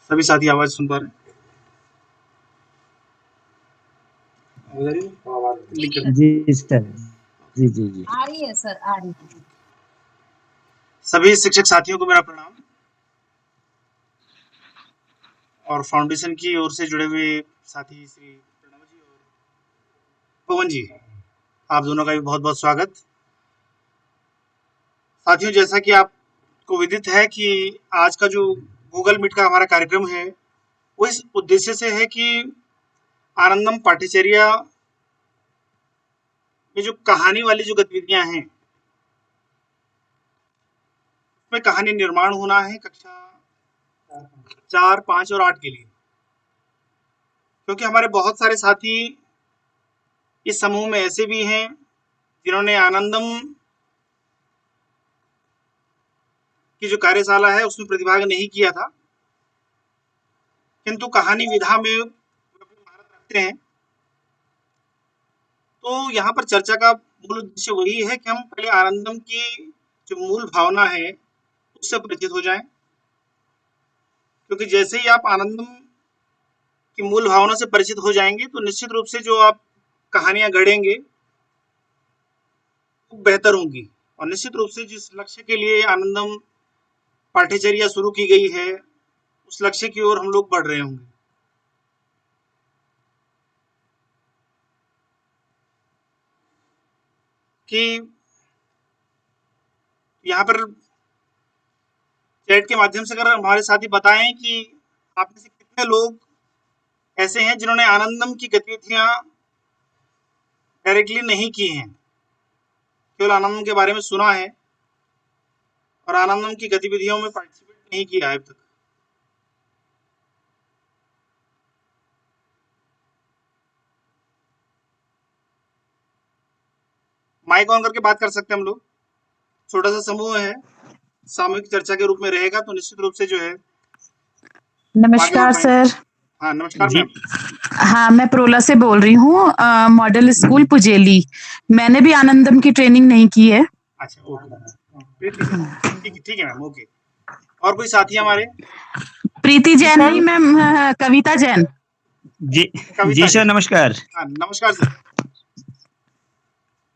सभी साथी आवाज सुन पा रहे हैं? जी सर। जी जी जी। आ रही है सर, आ रही है। सभी शिक्षक साथियों को मेरा प्रणाम और फाउंडेशन की ओर से जुड़े हुए साथी श्री प्रणव जी और पवन जी, आप दोनों का भी बहुत बहुत स्वागत। साथियों, जैसा कि आपको विदित है कि आज का जो गूगल मीट का हमारा कार्यक्रम है वो इस उद्देश्य से है कि आनंदम पाठ्यचर्या में जो कहानी वाली जो गतिविधियां हैं उसमें कहानी निर्माण होना है कक्षा 4, 5 और 8 के लिए, क्योंकि हमारे बहुत सारे साथी इस समूह में ऐसे भी हैं जिन्होंने आनंदम की जो कार्यशाला है उसमें प्रतिभाग नहीं किया था, किंतु कहानी विधा में अपनी महारत रखते हैं। तो यहाँ पर चर्चा का मूल उद्देश्य वही है कि हम पहले आनंदम की जो मूल भावना है उससे परिचित हो जाएं, क्योंकि जैसे ही आप आनंदम की मूल भावना से परिचित हो जाएंगे तो निश्चित रूप से जो आप कहानियां गढ़ेंगे वो बेहतर होंगी और निश्चित रूप से जिस लक्ष्य के लिए आनंदम पाठ्यचर्या शुरू की गई है उस लक्ष्य की ओर हम लोग बढ़ रहे होंगे। कि यहाँ पर चैट के माध्यम से अगर हमारे साथी बताएं कि आप में से कितने लोग ऐसे हैं जिन्होंने आनंदम की गतिविधियां डायरेक्टली नहीं की हैं, केवल आनंदम के बारे में सुना है और आनंदम की गतिविधियों में पार्टिसिपेट नहीं किया है अब तक। माइक ऑन करके बात कर सकते हैं हम लोग। छोटा सा समूह है, सामूहिक चर्चा के रूप में रहेगा तो निश्चित रूप से जो है नमस्कार सर। हाँ, नमस्कार जी। मैम। हाँ, मैं प्रोला से बोल रही हूँ, मॉडल स्कूल पुजेली। मैंने भी आनंदम की ट्रेनिंग नहीं की है। अच्छा, ओके, ठीक है मैम, ओके। और कोई साथी हमारे? प्रीति जैन नहीं मैम, कविता जैन। जी कविता जी सर, जी। नमस्कार। हाँ, नमस्कार सर।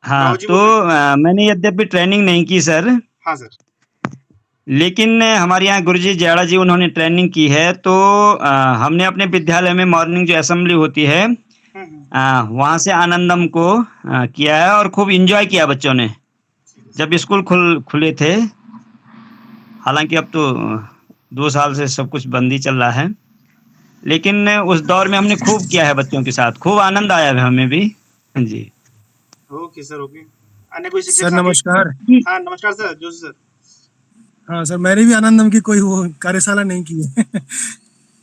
हाँ, राव जी तो बोल रहे हैं। मैंने यद्यपि ट्रेनिंग नहीं की सर, हाँ सर। लेकिन हमारे यहाँ गुरुजी जयाड़ा जी उन्होंने ट्रेनिंग की है। तो हमने अपने विद्यालय में मॉर्निंग जो असेंबली होती है वहाँ से आनंदम को किया है और खूब एंजॉय किया बच्चों ने जब स्कूल खुले थे। हालांकि अब तो 2 साल से सब कुछ बंद ही चल रहा है, लेकिन उस दौर में हमने खूब किया है बच्चों के साथ, खूब आनंद आया है हमें भी। जी ओके सर, ओके। अन्य कोई शिक्षक सर साथी? नमस्कार। हाँ, नमस्कार सर, जोशी सर। हाँ सर, मैंने भी आनंदम की कोई वो कार्यशाला नहीं की है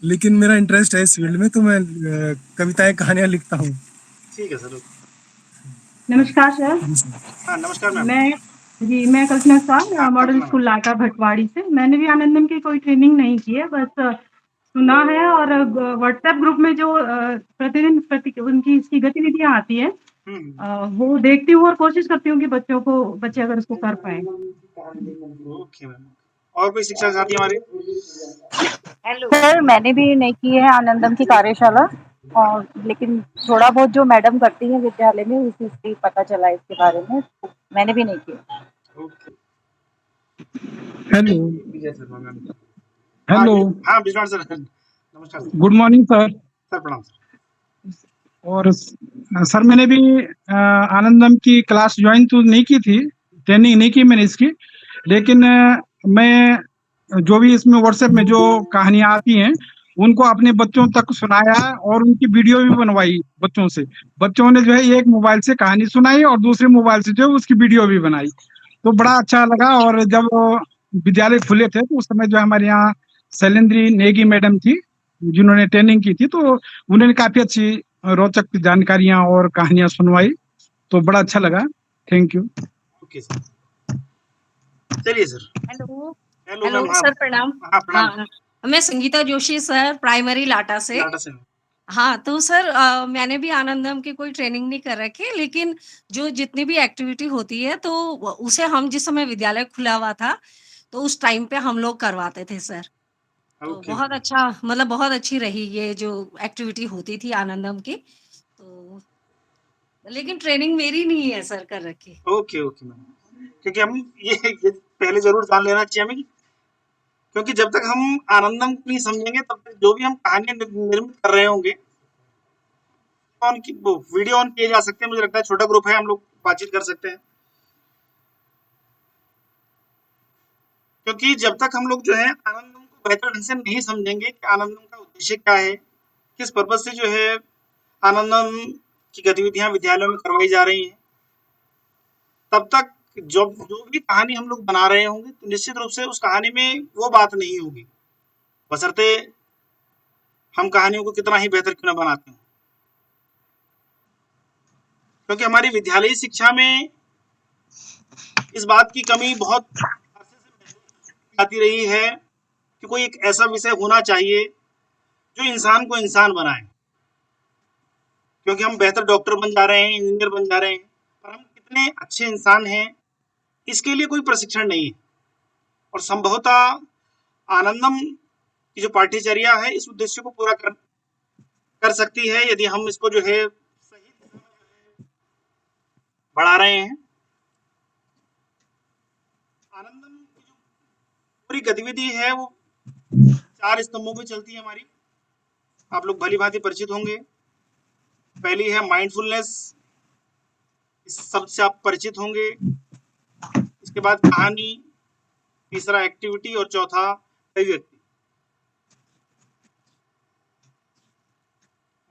लेकिन मेरा इंटरेस्ट है इस फील्ड में, तो मैं कविताएं कहानियां लिखता हूँ। ठीक है सर, ओके। नमस्कार सर। जी सर। हाँ, नमस्कार मैम। मैं कल्पना शाह, हाँ, मॉडल कल्पना स्कूल मैम। लाटा भटवाड़ी से। मैंने भी आनंदम की कोई ट्रेनिंग नहीं की है, बस सुना है और व्हाट्सएप ग्रुप में जो प्रतिदिन उनकी इसकी गतिविधियां आती है वो देखती हूँ और कोशिश करती हूँ कि बच्चे अगर उसको कर पाए। Okay ma'am. और कोई शिक्षक साथी हमारे? हेलो सर, मैंने भी नहीं की है आनंदम की कार्यशाला, और लेकिन थोड़ा बहुत जो मैडम करती हैं विद्यालय में उसी से पता चला इसके बारे में। मैंने भी नहीं किया। Okay. Hello Vijay Sharma ma'am. Hello, हाँ, विजय सर। नमस्कार sir. Good morning sir. Sir प्रणाम सर। और सर मैंने भी आनंदम की क्लास ज्वाइन तो नहीं की थी, ट्रेनिंग नहीं की मैंने इसकी, लेकिन मैं जो भी इसमें व्हाट्सएप में जो कहानियां आती हैं उनको अपने बच्चों तक सुनाया और उनकी वीडियो भी बनवाई बच्चों से। बच्चों ने जो है एक मोबाइल से कहानी सुनाई और दूसरे मोबाइल से जो है उसकी वीडियो भी बनाई, तो बड़ा अच्छा लगा। और जब विद्यालय खुले थे तो उस समय जो हमारे यहाँ शैलेंद्री नेगी मैडम थी जिन्होंने ट्रेनिंग की थी, तो उन्होंने काफी अच्छी रोचक जानकारियां और कहानियां सुनवाई, तो बड़ा अच्छा लगा। Thank you. Okay sir. चलिए sir. Hello hello hello ma'am. हाँ सर, प्रणाम। हाँ, प्रणाम। हाँ, मैं संगीता जोशी सर, प्राइमरी लाटा से। लाटा से। हाँ, तो सर मैंने भी आनंदम की कोई ट्रेनिंग नहीं कर रखी, लेकिन जो जितनी भी एक्टिविटी होती है तो उसे हम जिस समय विद्यालय खुला हुआ था तो उस टाइम पे हम लोग करवाते थे सर। तो ओके, बहुत ओके। अच्छा मतलब बहुत अच्छी रही ये जो एक्टिविटी होती थी आनंदम की। तो लेकिन ट्रेनिंग मेरी नहीं है सर कर रखी। Okay, okay ma'am. क्योंकि हम ये पहले ज़रूर जान लेना चाहिए हमें, क्योंकि जब तक हम आनंदम को नहीं समझेंगे तब तक जो भी हम कहानियाँ निर्मित कर रहे होंगे, ऑन की वो वीडियो ऑन किए जा सकते हैं। मुझे लगता है छोटा ग्रुप है, हम लोग बातचीत कर सकते हैं। क्योंकि जब तक हम लोग जो है आनंदम को बेहतर ढंग से नहीं समझेंगे कि आनंदम का उद्देश्य क्या है, किस पर्पज़ से जो है आनंदम की गतिविधियाँ विद्यालयों में करवाई जा रही हैं, तब तक जो भी कहानी हम लोग बना रहे होंगे, तो निश्चित रूप से उस कहानी में वो बात नहीं होगी, बशर्ते हम कहानियों को कितना ही बेहतर क्यों ना बनाते हों। क्योंकि हमारी विद्यालयी शिक्षा में इस बात की कमी बहुत अरसे से महसूस आती रही है कि कोई एक ऐसा विषय होना चाहिए जो इंसान को इंसान बनाए। क्योंकि हम बेहतर डॉक्टर बन जा रहे हैं, इंजीनियर बन जा रहे हैं, पर हम कितने अच्छे इंसान हैं, इसके लिए कोई प्रशिक्षण नहीं है। और संभवतः आनंदम की जो पाठ्यचर्या है, इस उद्देश्य को पूरा कर सकती है, यदि हम इसको जो है सही दिशा में जो है बढ़ा रहे हैं। आनंदम की जो पूरी गतिविधि है, वो 4 स्तंभों पे चलती है हमारी। आप लोग भली-भांति परिचित होंगे। पहली है माइंडफुलनेस, इस शब्द से आप परिचित होंगे। इसके बाद कहानी, तीसरा एक्टिविटी और चौथा अभिव्यक्ति।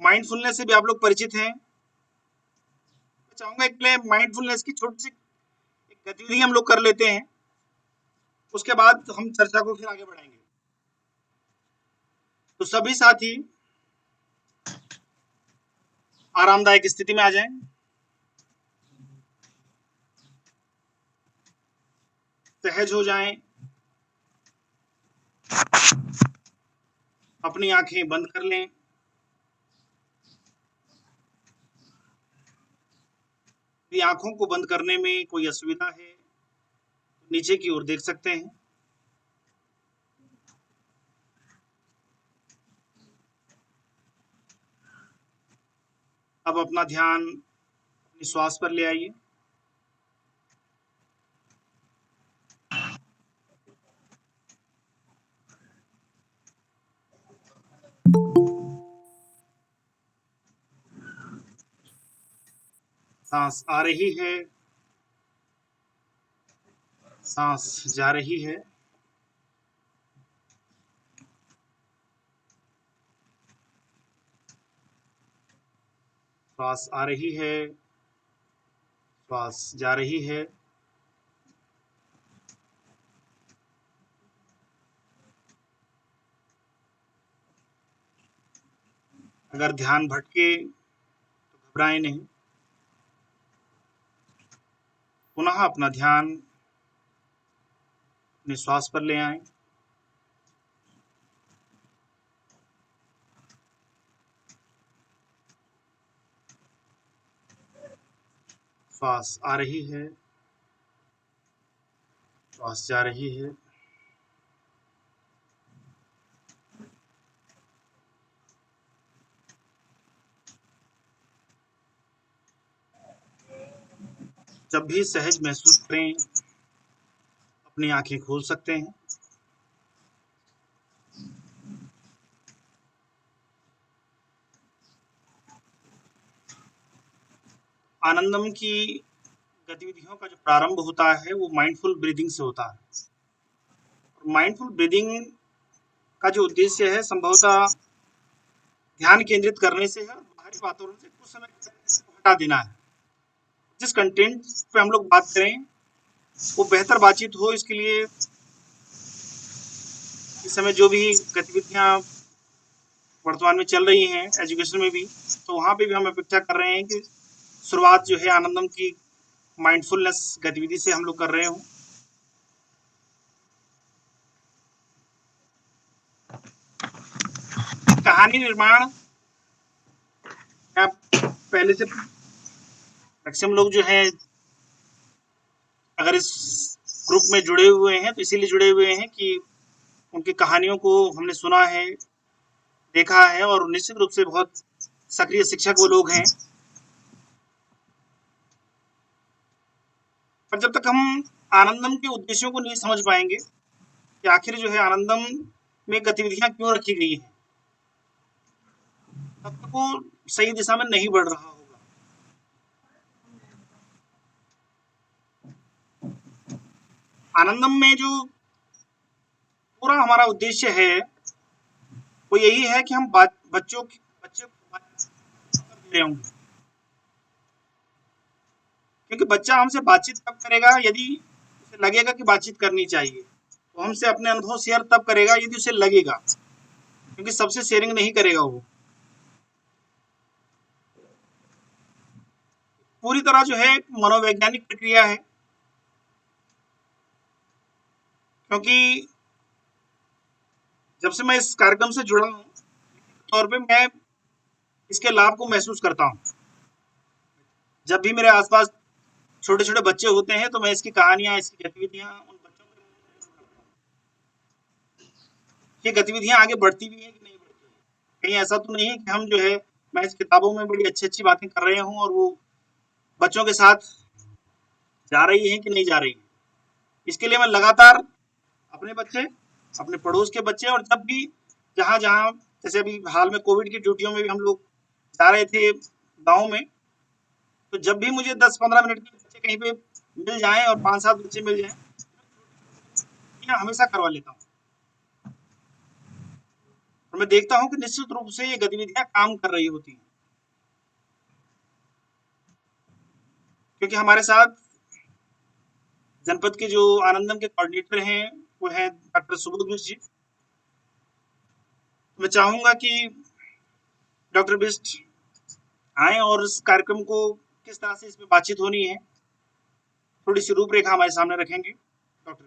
माइंडफुलनेस से भी आप लोग परिचित हैं। मैं चाहूँगा एक पहले माइंडफुलनेस की छोटी-सी एक गतिविधि हम लोग कर लेते हैं, उसके बाद हम चर्चा को फिर आगे बढ़ाएँगे। तो सभी साथी आरामदायक स्थिति में आ जाएँ। सहज हो जाएँ। अपनी आँखें बंद कर लें। यदि आँखों को बंद करने में कोई असुविधा है, तो नीचे की ओर देख सकते हैं। अब अपना ध्यान अपनी श्वास पर ले आइए। सांस आ रही है, सांस जा रही है। श्वास आ रही है, श्वास जा रही है। अगर ध्यान भटके तो घबराएं नहीं। पुनः अपना ध्यान अपने श्वास पर ले आएं। श्वास आ रही है, श्वास जा रही है। जब भी सहज महसूस करें, अपनी आंखें खोल सकते हैं। आनंदम की गतिविधियों का जो प्रारंभ होता है, वो माइंडफुल ब्रीदिंग से होता है। माइंडफुल ब्रीदिंग का जो उद्देश्य है, संभवतः ध्यान केंद्रित करने से है, बाहरी वातावरण से कुछ समय हटा देना है। जिस कंटेंट पे हम लोग बात करें, वो बेहतर बातचीत हो, इसके लिए इस समय जो भी गतिविधियां वर्तमान में चल रही हैं, एजुकेशन में भी, तो वहाँ पे भी हम अपेक्षा कर रहे हैं कि शुरुआत जो है आनंदम की माइंडफुलनेस गतिविधि से हम लोग कर रहे हों। कहानी निर्माण आप पहले से मैक्सिमम लोग जो है, अगर इस ग्रुप में जुड़े हुए हैं तो इसीलिए जुड़े हुए हैं कि उनकी कहानियों को हमने सुना है, देखा है और निश्चित रूप से बहुत सक्रिय शिक्षक वो लोग हैं। पर जब तक हम आनंदम के उद्देश्यों को नहीं समझ पाएंगे कि आखिर जो है आनंदम में गतिविधियां क्यों रखी गई हैं, तब तक वो सही दिशा में नहीं बढ़ रहा होगा। आनंदम में जो पूरा हमारा उद्देश्य है वो यही है कि हम बच्चे को दे रहे होंगे, क्योंकि बच्चा हमसे बातचीत तब करेगा यदि उसे लगेगा कि बातचीत करनी चाहिए। वो हमसे अपने अनुभव शेयर तब करेगा यदि उसे लगेगा, क्योंकि सबसे शेयरिंग नहीं करेगा वो। पूरी तरह जो है मनोवैज्ञानिक प्रक्रिया है, क्योंकि जब से मैं इस कार्यक्रम से जुड़ा हूँ तौर पे मैं इसके लाभ को महसूस करता हूँ। जब भी मेरे आसपास छोटे छोटे बच्चे होते हैं तो मैं इसकी कहानियां, इसकी गतिविधियां उन बच्चों को ये गतिविधियां आगे बढ़ती भी है कि नहीं बढ़ती है। कहीं ऐसा तो नहीं है कि हम जो है मैं इस किताबों में बड़ी अच्छी अच्छी बातें कर रहे हूँ और वो बच्चों के साथ जा रही है कि नहीं जा रही है। इसके लिए मैं लगातार अपने बच्चे, अपने पड़ोस के बच्चे और जब भी जहाँ जहाँ जैसे अभी हाल में कोविड की ड्यूटियों में भी हम लोग जा रहे थे गाँव में, तो जब भी मुझे 10-15 मिनट के बच्चे कहीं पे मिल जाएं और 5-7 बच्चे मिल जाएं, मैं हमेशा करवा लेता हूँ और मैं देखता हूँ कि निश्चित रूप से ये गतिविधियां काम कर रही होती हैं, क्योंकि हमारे साथ जनपद के जो आनंदम के कोऑर्डिनेटर हैं वो हैं डॉक्टर सुबोध मिश्र जी। मैं चाहूंगा कि डॉक्टर बिस्ट आए और इस कार्यक्रम को किस तरह से इसमें बातचीत होनी है थोड़ी सी रूपरेखा हमारे सामने रखेंगे। डॉक्टर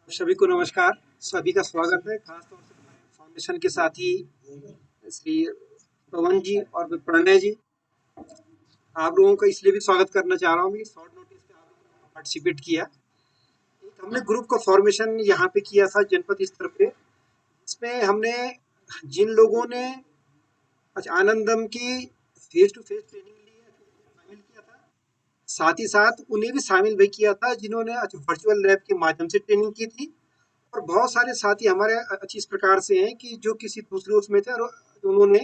सभी को नमस्कार, सभी का स्वागत है। खासतौर से हमारे फाउंडेशन के साथी श्री पवन जी और प्रणय जी, आप लोगों का इसलिए भी स्वागत करना चाह रहा हूँ कि शॉर्ट नोटिस पे आप लोगों ने पार्टिसिपेट किया। एक हमने ग्रुप का फॉर्मेशन यहाँ पे किया था जनपद स्तर पे, इसमें हमने जिन लोगों ने आनंदम की फेस टू फेस ट्रेनिंग ली है शामिल किया था, साथ ही साथ उन्हें भी शामिल भी किया था जिन्होंने वर्चुअल लैब के माध्यम से ट्रेनिंग की थी। और बहुत सारे साथी हमारे इस प्रकार से हैं कि जो किसी दूसरे उसमें थे और उन्होंने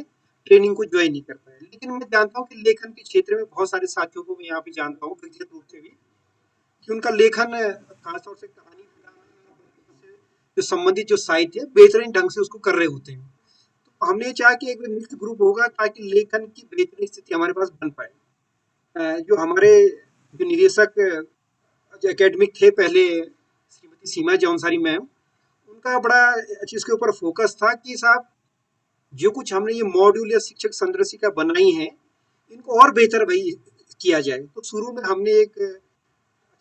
ट्रेनिंग को ज्वाइन नहीं कर पाए। लेकिन मैं जानता हूँ कि लेखन के क्षेत्र में बहुत सारे साथियों को मैं यहाँ पे जानता हूँ व्यक्तिगत रूप से भी, कि उनका लेखन खासतौर से कहानी जो संबंधित जो साहित्य बेहतरीन ढंग से उसको कर रहे होते हैं। तो हमने चाहा कि एक मिक्स ग्रुप होगा ताकि लेखन की बेहतरीन स्थिति हमारे पास बन पाए। जो हमारे जो निदेशक जो एकेडमिक थे पहले श्रीमती सीमा जौनसारी मैम, उनका बड़ा इसके ऊपर फोकस था कि साहब जो कुछ हमने ये मॉड्यूल या शिक्षक संदर्शिका बनाई है इनको और बेहतर भाई किया जाए। तो शुरू में हमने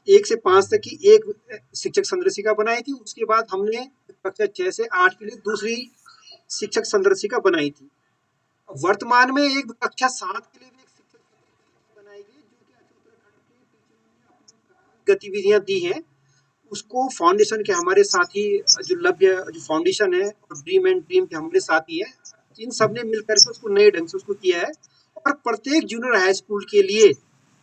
एक से 5 तक की एक शिक्षक संदर्शिका बनाई थी, उसके बाद हमने कक्षा 6 से 8 के लिए दूसरी शिक्षक संदर्शिका बनाई थी। वर्तमान में एक कक्षा 7 के लिए भी एक शिक्षक संदर्शिका बनाई गई जो कि उत्तराखंड के टीचरों ने गतिविधियां दी हैं। उसको फाउंडेशन के हमारे साथी जो लभ्य जो फाउंडेशन है और ड्रीम एंड ड्रीम के हमारे साथी है, इन सब ने मिलकर के उसको नए ढंग से उसको किया है। और प्रत्येक जूनियर हाई स्कूल के लिए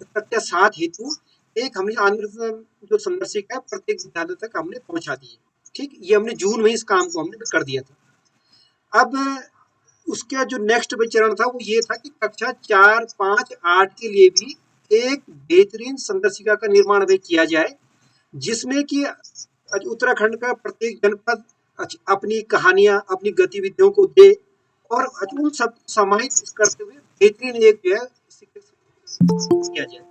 कक्षा 7 हेतु एक हमने आनंद जो संदर्शिका है प्रत्येक विद्यालय तक हमने पहुंचा दी है। ठीक, ये हमने जून में इस काम को हमने कर दिया था। अब उसका जो नेक्स्ट चरण था वो ये था कि कक्षा 4, 5, 8 के लिए भी एक बेहतरीन संदर्शिका का निर्माण भी किया जाए, जिसमें कि उत्तराखंड का प्रत्येक जनपद अपनी कहानियां, अपनी गतिविधियों को दे और उन सब समाहित करते हुए बेहतरीन एक जो है किया जाए।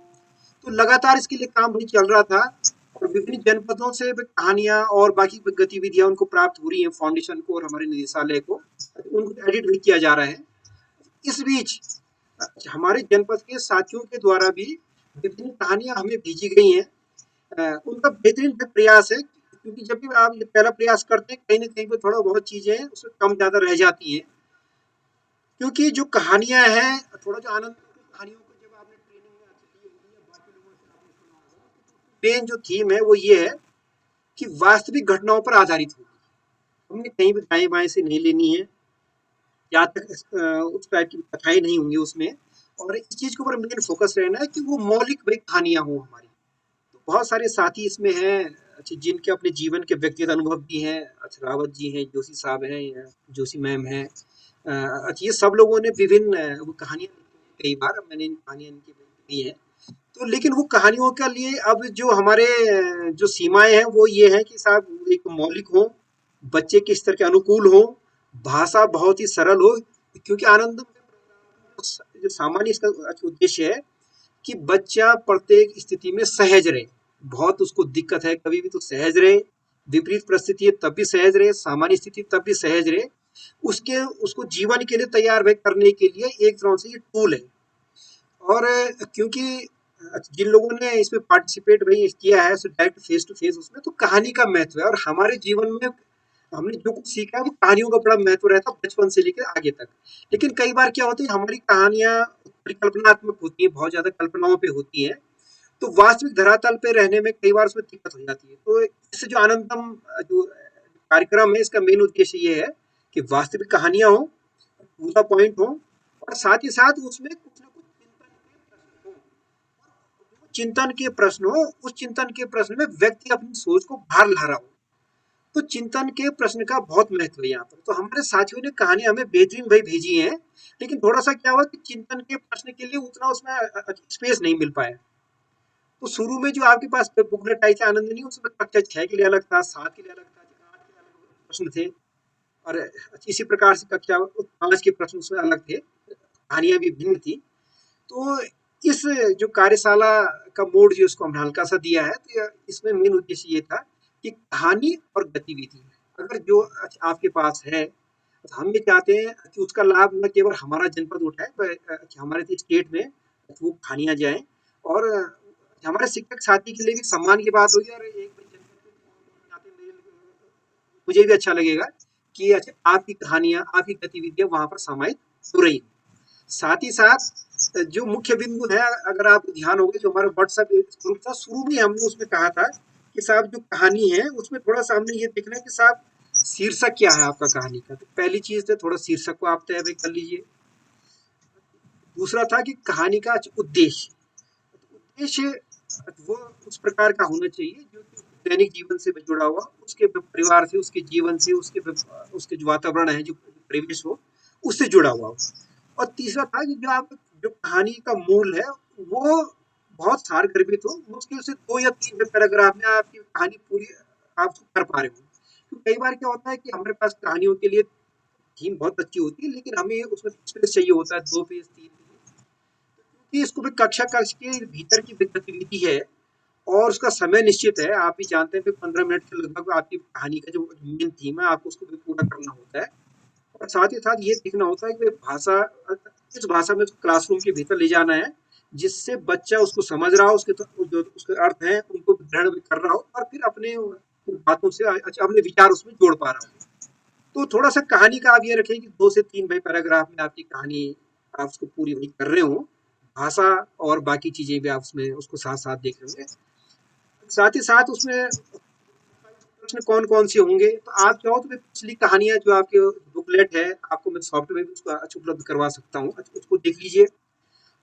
तो लगातार इसके लिए काम भी चल रहा था और विभिन्न जनपदों से कहानियां और बाकी गतिविधियां उनको प्राप्त हो रही हैं फाउंडेशन को और हमारे निदेशालय को, उनको एडिट भी किया जा रहा है। इस बीच हमारे जनपद के साथियों के द्वारा भी विभिन्न कहानियां हमें भेजी गई हैं। उनका बेहतरीन प्रयास है क्योंकि जब भी आप ये पहला प्रयास करते हैं कहीं न कहीं पे थोड़ा बहुत चीज़ें उसमें कम-ज़्यादा रह जाती हैं। क्योंकि जो कहानियाँ हैं, थोड़ा जो आनंद की कहानियों को जब आपने ट्रेनिंग में ली होगी या बाकी लोगों से आपने सुना होगा, मेन जो थीम है वो ये है कि वास्तविक घटनाओं पर आधारित होगी। हमने कहीं भी दाएँ-बाएँ से नहीं लेनी है, जहाँ तक उस टाइप की कथाएँ नहीं होंगी उसमें, और इस चीज़ के ऊपर मेन फ़ोकस रहना है कि वो मौलिक भई कहानियाँ हों हमारी। तो बहुत सारे साथी इसमें हैं, अच्छा, जिनके अपने जीवन के व्यक्तिगत अनुभव भी हैं। अच्छा, रावत जी हैं, जोशी साहब हैं, या जोशी मैम हैं। अच्छा, ये सब लोगों ने विभिन्न वो कहानियाँ लिखी हैं, कई बार मैंने इन कहानियाँ इनकी पढ़ी हैं। तो लेकिन वो कहानियों के लिए अब जो हमारे जो सीमाएँ हैं वो ये है कि साहब एक मौलिक हो, बच्चे के स्तर के अनुकूल हो, भाषा बहुत ही सरल हो, क्योंकि आनंद जो सामान्य इसका उद्देश्य है कि बच्चा प्रत्येक स्थिति में सहज रहे। बहुत उसको दिक्कत है कभी भी तो सहज रहे, विपरीत परिस्थिति है तब भी सहज रहे, सामान्य स्थिति तब भी सहज रहे। उसके उसको जीवन के लिए तैयार वे करने के लिए एक तरह से ये टूल है। और क्योंकि जिन लोगों ने इसमें पार्टिसिपेट भाई किया है डायरेक्ट फेस टू फेस, उसमें तो कहानी का महत्व है, और हमारे जीवन में हमने जो कुछ सीखा है वो कहानियों का बड़ा महत्व रहता है बचपन से लेकर आगे तक। लेकिन कई बार क्या होता है, हमारी कहानियां परिकल्पनात्मक होती हैं, बहुत ज्यादा कल्पनाओं पे होती हैं, तो वास्तविक धरातल पे रहने में कई बार उसमें दिक्कत हो जाती है। तो इससे जो आनंदम जो कार्यक्रम है, इसका मेन उद्देश्य ये है कि वास्तविक कहानियां हो, पूरा पॉइंट हो, और साथ ही साथ उसमें कुछ ना कुछ चिंतन के प्रश्न हो। उस चिंतन के प्रश्न में व्यक्ति अपनी सोच को बाहर ला रहा हो। तो चिंतन के प्रश्न का बहुत महत्व है यहाँ पर। तो हमारे साथियों ने कहानी हमें बेहतरीन भाई भेजी है, लेकिन थोड़ा सा क्या हुआ कि चिंतन के प्रश्न के लिए उतना उसमें स्पेस नहीं मिल पाया। तो शुरू में जो आपके पास बुकलेट आई थी आनंदनी, उसमें कक्षा 6 के लिए अलग था, 7 के लिए अलग था, 8 के लिए अलग प्रश्न थे, और इसी प्रकार से कक्षा 5 के प्रश्न उसमें अलग थे, कहानियां भी भिन्न थी। तो इस जो कार्यशाला का मोड जो इसको हमने हल्का सा दिया है, तो इसमें मेन उद्देश्य ये था कि कहानी और गतिविधि अगर जो आपके पास है, तो हम ये चाहते हैं कि उसका लाभ न केवल हमारा जनपद उठाए, बल्कि हमारे स्टेट में वो कहानियां जाएं, और हमारे शिक्षक साथी के लिए भी सम्मान की बात होगी, और एक मुझे भी अच्छा लगेगा कि अच्छा आपकी कहानियां, आपकी गतिविधियां वहां पर समाहित हो रही हैं। साथ ही साथ जो मुख्य बिंदु है, अगर आप ध्यान होगे, जो हमारा व्हाट्सएप ग्रुप था, शुरू में हमने उसमें कहा था कि साहब जो कहानी है उसमें थोड़ा सा हमने ये देखना है कि साहब शीर्षक क्या है आपका कहानी का। तो पहली चीज है थोड़ा शीर्षक को आप तय कर लीजिए। दूसरा था कि कहानी का उद्देश्य, उद्देश्य वो उस प्रकार का होना चाहिए जो दैनिक जीवन से जुड़ा हुआ, उसके परिवार से, उसके जीवन से, उसके जो वातावरण है, जो परिवेश हो, उससे जुड़ा हुआ हो। और तीसरा था कि जो कहानी का मूल है वो बहुत सारगर्भित हो, मुश्किल से 2 या 3 पैराग्राफ में आपकी कहानी पूरी आप कर पा रहे हो। तो कई बार क्या होता है कि हमारे पास कहानियों के लिए थीम बहुत अच्छी होती है, लेकिन हमें उसमें स्पेस चाहिए होता है 2 पेज 3 पेज, क्योंकि इसको भी कक्षा के भीतर की गतिविधि है और उसका समय निश्चित है। आप भी जानते हैं कि 15 मिनट के लगभग आपकी कहानी का जो मेन थीम है आपको उसको भी पूरा करना होता है, और साथ ही साथ ये देखना होता है कि भाषा किस भाषा में उसको क्लासरूम के भीतर ले जाना है, जिससे बच्चा उसको समझ रहा हो, उसके जो उसके अर्थ हैं उनको ग्रहण भी कर रहा हो, और फिर अपने बातों से अपने विचार उसमें जोड़ पा रहा हो। तो थोड़ा सा कहानी का आप ये रखें कि 2 से 3 भाई पैराग्राफ में आपकी कहानी आप उसको पूरी वही कर रहे हो, भाषा और बाकी चीजें भी आप उसमें उसको साथ साथ देख रहे होंगे। साथ ही साथ उसमें प्रश्न कौन कौन से होंगे, तो आप चाहो तो पिछली कहानियां जो आपके बुकलेट है, आपको मैं सॉफ्टवेयर उसको उपलब्ध करवा सकता हूँ, उसको देख लीजिए।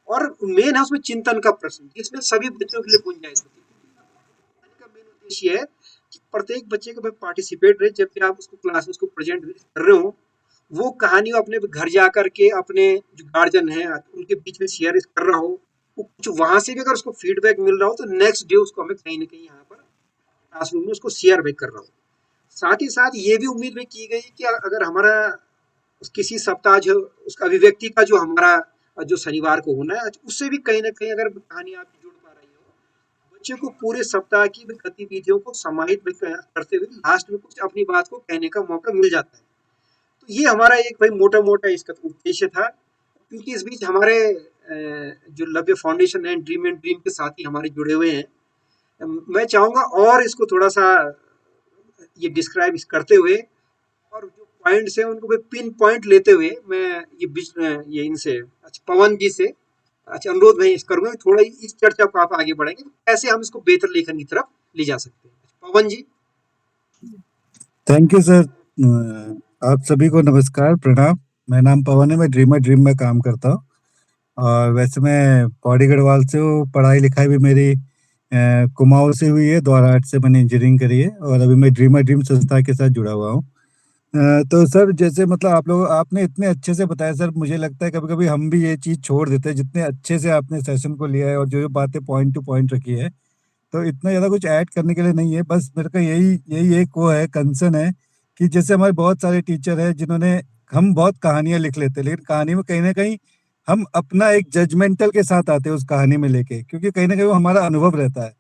और मेन है उसमें चिंतन का प्रश्न, जिसमें सभी बच्चों के लिए गुंजाइश होती है। का मेन उद्देश्य है कि प्रत्येक बच्चे को पार्टिसिपेट रहे, जब भी आप उसको क्लास में उसको प्रेजेंट कर रहे हो, वो कहानी अपने घर जा करके अपने जो गार्जियन है उनके बीच में शेयर कर रहा हो, कुछ वहां से भी अगर उसको फीडबैक मिल रहा हो तो नेक्स्ट डे उसको हमें कहीं ना कहीं यहाँ पर क्लासरूम में उसको शेयर भी कर रहा हो। साथ ही साथ ये भी उम्मीद भी की गई कि अगर हमारा किसी सप्ताह जो उसका अभिव्यक्ति का जो हमारा जो शनिवार को होना है, उससे भी कहीं ना कहीं अगर कहानी आप जुड़ पा रही हो, बच्चे को पूरे सप्ताह की गतिविधियों को समाहित करते हुए लास्ट में कुछ अपनी बात को कहने का मौका मिल जाता है। तो ये हमारा एक भाई मोटा मोटा इसका उद्देश्य था। क्योंकि इस बीच हमारे जो लव्य फाउंडेशन है, ड्रीम एंड ड्रीम के साथ ही हमारे जुड़े हुए हैं, मैं चाहूंगा और इसको थोड़ा सा ये डिस्क्राइब करते हुए और जो पॉइंट्स हैं उनको पिन पॉइंट लेते हुए मैं ये इनसे पवन जी से अनुरोध मैं करूंगा थोड़ा इस चर्चा को आप आगे बढ़ेंगे तो कैसे हम इसको बेहतर लेखन की तरफ ले जा सकते हैं। Pawan ji. Thank you sir. आप सभी को नमस्कार, प्रणाम। मेरा नाम पवन है, मैं ड्रीम में काम करता हूँ और वैसे मैं पौड़ी गढ़वाल से हूँ। पढ़ाई लिखाई भी मेरी कुमाऊं से हुई है, द्वाराहाट से मैंने इंजीनियरिंग करी है और अभी मैं ड्रीम संस्था के साथ जुड़ा हुआ हूँ। तो सर जैसे मतलब आप लोग आपने इतने अच्छे से बताया सर, मुझे लगता है कभी-कभी हम भी ये चीज़ छोड़ देते हैं, जितने अच्छे से आपने सेशन को लिया है और जो बातें पॉइंट टू पॉइंट रखी है, तो इतना ज़्यादा कुछ ऐड करने के लिए नहीं है। बस मेरे का यही यही एक वो है, कंसर्न है कि जैसे हमारे बहुत सारे टीचर हैं जिन्होंने हम बहुत कहानियाँ लिख लेते हैं, लेकिन कहानी में कहीं न कहीं हम अपना एक जजमेंटल के साथ आते हैं उस कहानी में लेके, क्योंकि कहीं न कहीं वो हमारा अनुभव रहता है।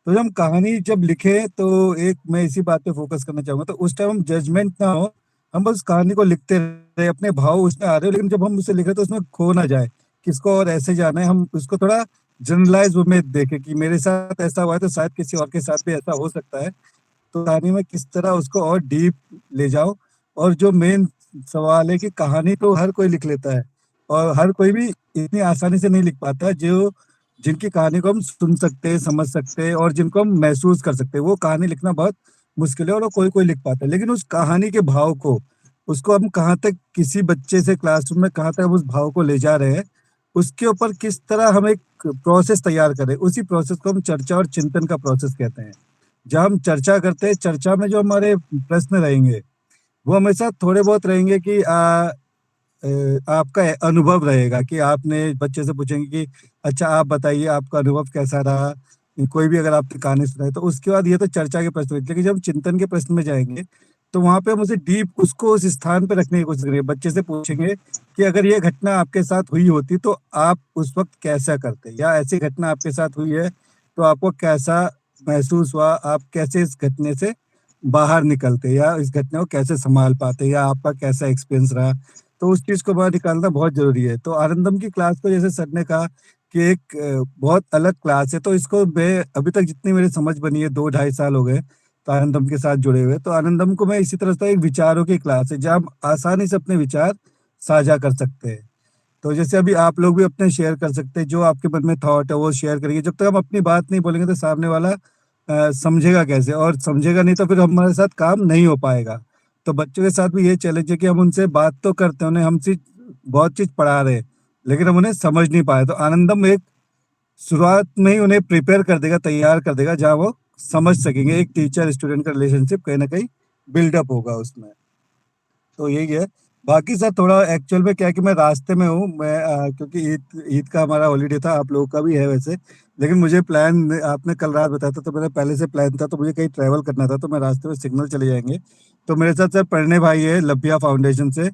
तो जब हम कहानी जब लिखें तो एक मैं इसी बात पे फ़ोकस करना चाहूँगा, तो उस टाइम हम जजमेंट ना हो, हम बस कहानी को लिखते रहे, अपने भाव उसमें आ रहे हो, लेकिन जब हम उसे लिख रहे हैं तो उसमें खो ना जाए, किसको और ऐसे जाना है, हम उसको थोड़ा जनरलाइज़ वे में देखें कि मेरे साथ ऐसा हुआ है तो शायद किसी और के साथ भी ऐसा हो सकता है। तो कहानी में किस तरह उसको और डीप ले जाओ, और जो मेन सवाल है कि कहानी तो हर कोई लिख लेता है और हर कोई भी इतनी आसानी से नहीं लिख पाता है, जो जिनकी कहानी को हम सुन सकते हैं, समझ सकते हैं और जिनको हम महसूस कर सकते हैं, वो कहानी लिखना बहुत मुश्किल है और वो कोई-कोई लिख पाता है। लेकिन उस कहानी के भाव को, उसको हम कहाँ तक किसी बच्चे से क्लासरूम में कहाँ तक हम उस भाव को ले जा रहे हैं, उसके ऊपर किस तरह हम एक प्रोसेस तैयार करें, उसी प्रोसेस को हम चर्चा और चिंतन का प्रोसेस कहते हैं। जब हम चर्चा करते हैं, चर्चा में जो हमारे प्रश्न रहेंगे, वो हमेशा थोड़े बहुत रहेंगे कि आपका अनुभव रहेगा कि आपने बच्चे से पूछेंगे कि अच्छा आप बताइए आपका अनुभव कैसा रहा? कोई भी अगर आपने कहानी सुनाई तो उसके बाद ये तो चर्चा के प्रश्न हुए, लेकिन जब हम चिंतन के प्रश्न में जाएँगे, तो वहाँ पे हम उसे डीप उसको उस स्थान पे रखने की कोशिश करेंगे। बच्चे से पूछेंगे कि अगर ये घटना आपके साथ हुई होती तो आप उस वक़्त कैसा करते? या ऐसी घटना आपके साथ हुई है, तो आपको कैसा महसूस हुआ? आप कैसे इस घटने से बाहर निकलते या इस घटना को कैसे सँभाल पाते या आपका कैसा एक्सपीरियंस रहा? तो उस चीज़ को बाहर निकालना बहुत ज़रूरी है। तो आनंदम की क्लास को जैसे सर ने कहा कि एक बहुत अलग क्लास है, तो इसको मैं अभी तक जितनी मेरी समझ बनी है 2 ढाई साल हो गए, तो आनंदम के साथ जुड़े हुए। तो आनंदम को मैं इसी तरह से एक विचारों की क्लास है, जहाँ हम आसानी से अपने विचार साझा कर सकते हैं। तो जैसे अभी आप लोग भी अपने शेयर कर सकते हैं, जो आपके मन में थॉट है वो शेयर करिए। जब तक हम अपनी बात नहीं बोलेंगे तो सामने वाला समझेगा कैसे, और समझेगा नहीं तो फिर हमारे साथ काम नहीं हो पाएगा। तो बच्चों के साथ भी ये चैलेंज है कि हम उनसे बात तो करते हैं, उन्हें हम बहुत चीज़ पढ़ा रहे हैं, लेकिन हम उन्हें समझ नहीं पाए। तो आनंदम एक शुरुआत में ही उन्हें प्रिपेयर कर देगा, तैयार कर देगा, जहाँ वो समझ सकेंगे। एक टीचर स्टूडेंट का रिलेशनशिप कहीं न कहीं बिल्डअप होगा उसमें। तो यही है। बाकी सर थोड़ा एक्चुअल में क्या है कि मैं रास्ते में हूँ, मैं क्योंकि ईद का हमारा हॉलिडे था, आप लोगों का भी है वैसे, लेकिन मुझे प्लान आपने कल रात बताया था तो मेरा पहले से प्लान था, तो मुझे कहीं ट्रैवल करना था, तो मैं रास्ते में सिग्नल चले जाएँगे। तो मेरे साथ सर प्रणय भाई है लभ्या फाउंडेशन से,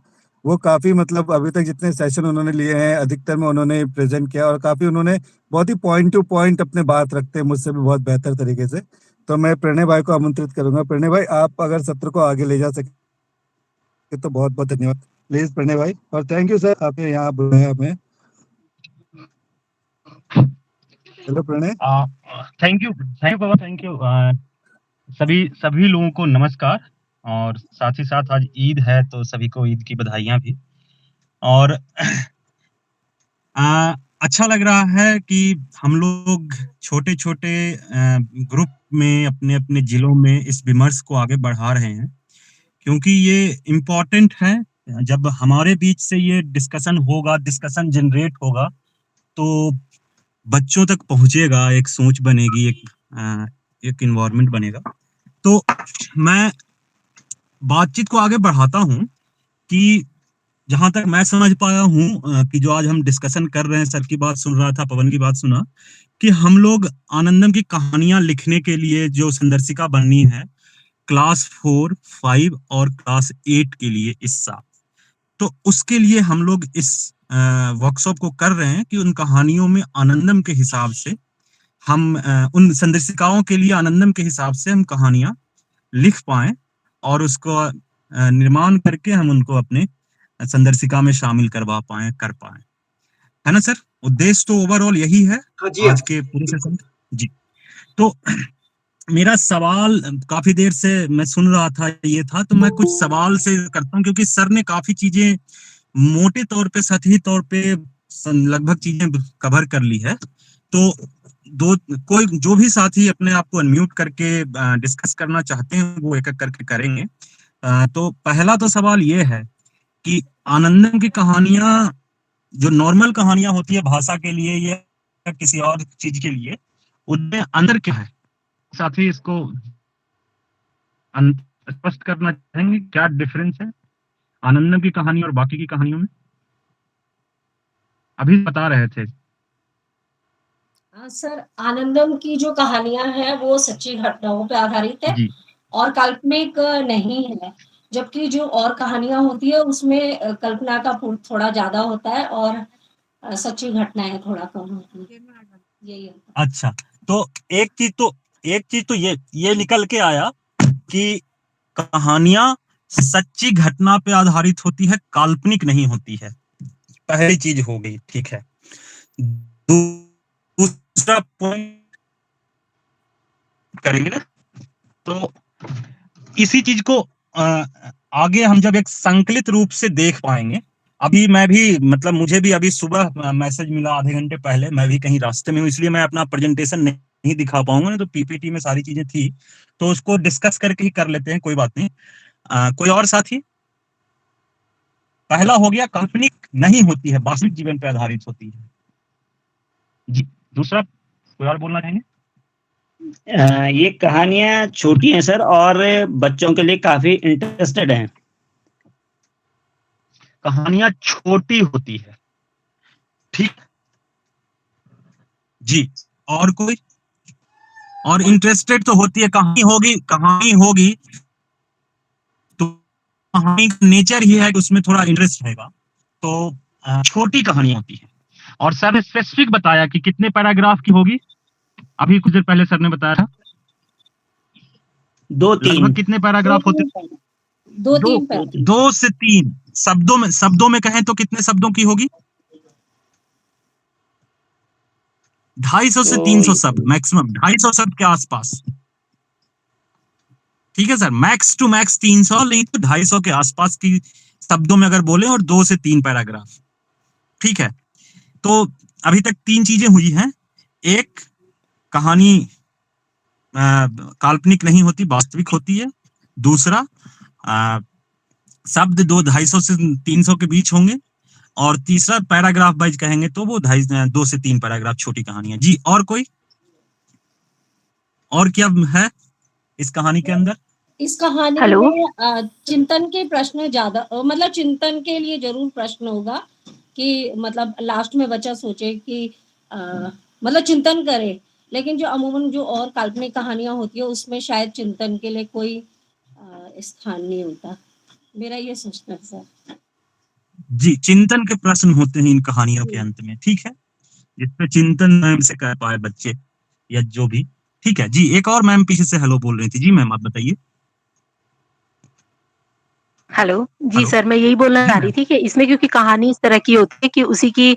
वो काफ़ी मतलब अभी तक जितने सेशन उन्होंने लिए हैं, अधिकतर में उन्होंने प्रेज़ेंट किया और काफ़ी उन्होंने बहुत ही पॉइंट टू पॉइंट अपने बात रखते हैं मुझसे भी बहुत बेहतर तरीके से। तो मैं प्रणय भाई को आमंत्रित करूँगा। प्रणय भाई आप अगर सत्र को आगे ले जा सकें तो बहुत-बहुत धन्यवाद। प्लीज़ प्रणय भाई, और थैंक यू सर आपने यहाँ बुलाया हमें। Hello Pranay. Thank you Pawan, thank you. सभी लोगों को नमस्कार, और साथ ही साथ आज ईद है तो सभी को ईद की बधाइयाँ भी। और अच्छा लग रहा है कि हम लोग छोटे-छोटे ग्रुप में अपने-अपने जिलों में इस विमर्श को आगे बढ़ा रहे हैं, क्योंकि ये इम्पोर्टेंट है। जब हमारे बीच से ये डिस्कशन जनरेट होगा, तो बच्चों तक पहुँचेगा, एक सोच बनेगी, एक एनवायरनमेंट बनेगा। तो मैं बातचीत को आगे बढ़ाता हूँ कि जहाँ तक मैं समझ पाया हूँ कि जो आज हम डिस्कशन कर रहे हैं, सर की बात सुन रहा था, पवन की बात सुना, कि हम लोग आनंदम की कहानियाँ लिखने के लिए जो संदर्शिका बननी है क्लास 4, 5 और क्लास 8 के लिए इस साल, तो उसके लिए हम लोग इस वर्कशॉप को कर रहे हैं कि उन कहानियों में आनंदम के हिसाब से हम उन संदर्शिकाओं के लिए आनंदम के हिसाब से हम कहानियां लिख पाएं और उसको निर्माण करके हम उनको अपने संदर्शिका में शामिल करवा पाएं, कर पाएं। है ना सर? उद्देश्य तो ओवरऑल यही है हाँ जी, आज के पूरे सेशन जी। तो मेरा सवाल काफी देर से मैं सुन रहा था, ये था, तो मैं कुछ सवाल से करता हूँ, क्योंकि सर ने काफी चीजें मोटे तौर पे, सतही तौर पे लगभग चीजें कवर कर ली है। तो कोई जो भी साथी अपने आप को अनम्यूट करके डिस्कस करना चाहते हैं वो एक एक करके करेंगे। तो पहला तो सवाल ये है कि आनंदम की कहानियां जो नॉर्मल कहानियां होती है भाषा के लिए या किसी और चीज के लिए, उनमें अंदर क्या है? साथी इसको स्पष्ट करना चाहेंगे, क्या डिफरेंस है आनंदम की कहानी और बाकी की कहानियों में? अभी बता रहे थे। सर, आनंदम की जो कहानियां हैं वो सच्ची घटनाओं पे आधारित है जी और काल्पनिक नहीं है, जबकि जो और कहानियां होती है उसमें कल्पना का थोड़ा ज्यादा होता है और सच्ची घटनाएं थोड़ा कम होती है। यही है। अच्छा, तो एक चीज तो ये निकल के आया कि कहानियां सच्ची घटना पे आधारित होती है, काल्पनिक नहीं होती है। पहली चीज हो गई, ठीक है। दूसरा पॉइंट करेंगे ना, तो इसी चीज को आगे हम जब एक संकलित रूप से देख पाएंगे। अभी मैं भी, मतलब मुझे भी अभी सुबह मैसेज मिला आधे घंटे पहले, मैं भी कहीं रास्ते में हूँ, इसलिए मैं अपना प्रेजेंटेशन नहीं दिखा पाऊंगा, तो पीपीटी में सारी चीजें थी, तो उसको डिस्कस करके ही कर लेते हैं, कोई बात नहीं। कोई और साथी? पहला हो गया काल्पनिक नहीं होती है, वास्तविक जीवन पर आधारित होती है। जी, दूसरा कोई और बोलना चाहेंगे? ये कहानियां छोटी हैं सर और बच्चों के लिए काफी इंटरेस्टेड हैं। कहानियां छोटी होती है, ठीक। जी, और कोई? और इंटरेस्टेड तो होती है, कहानी होगी तो कहानी का नेचर ही है कि उसमें थोड़ा इंटरेस्ट रहेगा, तो छोटी कहानी होती है। और सर ने स्पेसिफिक बताया कि कितने पैराग्राफ की होगी, अभी कुछ देर पहले सर ने बताया था 2-3 लगभग कितने पैराग्राफ होते हैं? 2-3 2 से 3 शब्दों में कहें तो कितने शब्दों की होगी? 250 से 300 शब्द मैक्सिमम, 250 शब्द के आसपास, ठीक है सर। मैक्स टू मैक्स 300, नहीं तो 250 के आसपास की शब्दों में अगर बोले, और 2 से 3 पैराग्राफ, ठीक है। तो अभी तक 3 चीजें हुई हैं। एक, कहानी काल्पनिक नहीं होती, वास्तविक होती है। दूसरा, शब्द 250 से 300 के बीच होंगे। और तीसरा, पैराग्राफ वाइज कहेंगे तो वो 2 से 3 पैराग्राफ छोटी कहानियां। जी, और कोई? और क्या है इस कहानी के अंदर? इस कहानी में चिंतन के प्रश्न ज्यादा, मतलब चिंतन के लिए जरूर प्रश्न होगा कि मतलब लास्ट में बच्चा सोचे कि मतलब चिंतन करे, लेकिन जो अमूमन जो और काल्पनिक कहानियां होती है उसमें शायद चिंतन के लिए कोई स्थान नहीं होता। मेरा ये सोचना है सर। जी, चिंतन के प्रश्न होते हैं इन कहानियों के अंत में, ठीक है, जिसपे चिंतन मैम से कर पाए बच्चे या जो भी, ठीक है। जी, एक और मैम पीछे से हेलो बोल रही थी। जी मैम, आप बताइए। हेलो जी सर, मैं यही बोलना चाह रही थी कि इसमें क्योंकि कहानी इस तरह की होती है कि उसी की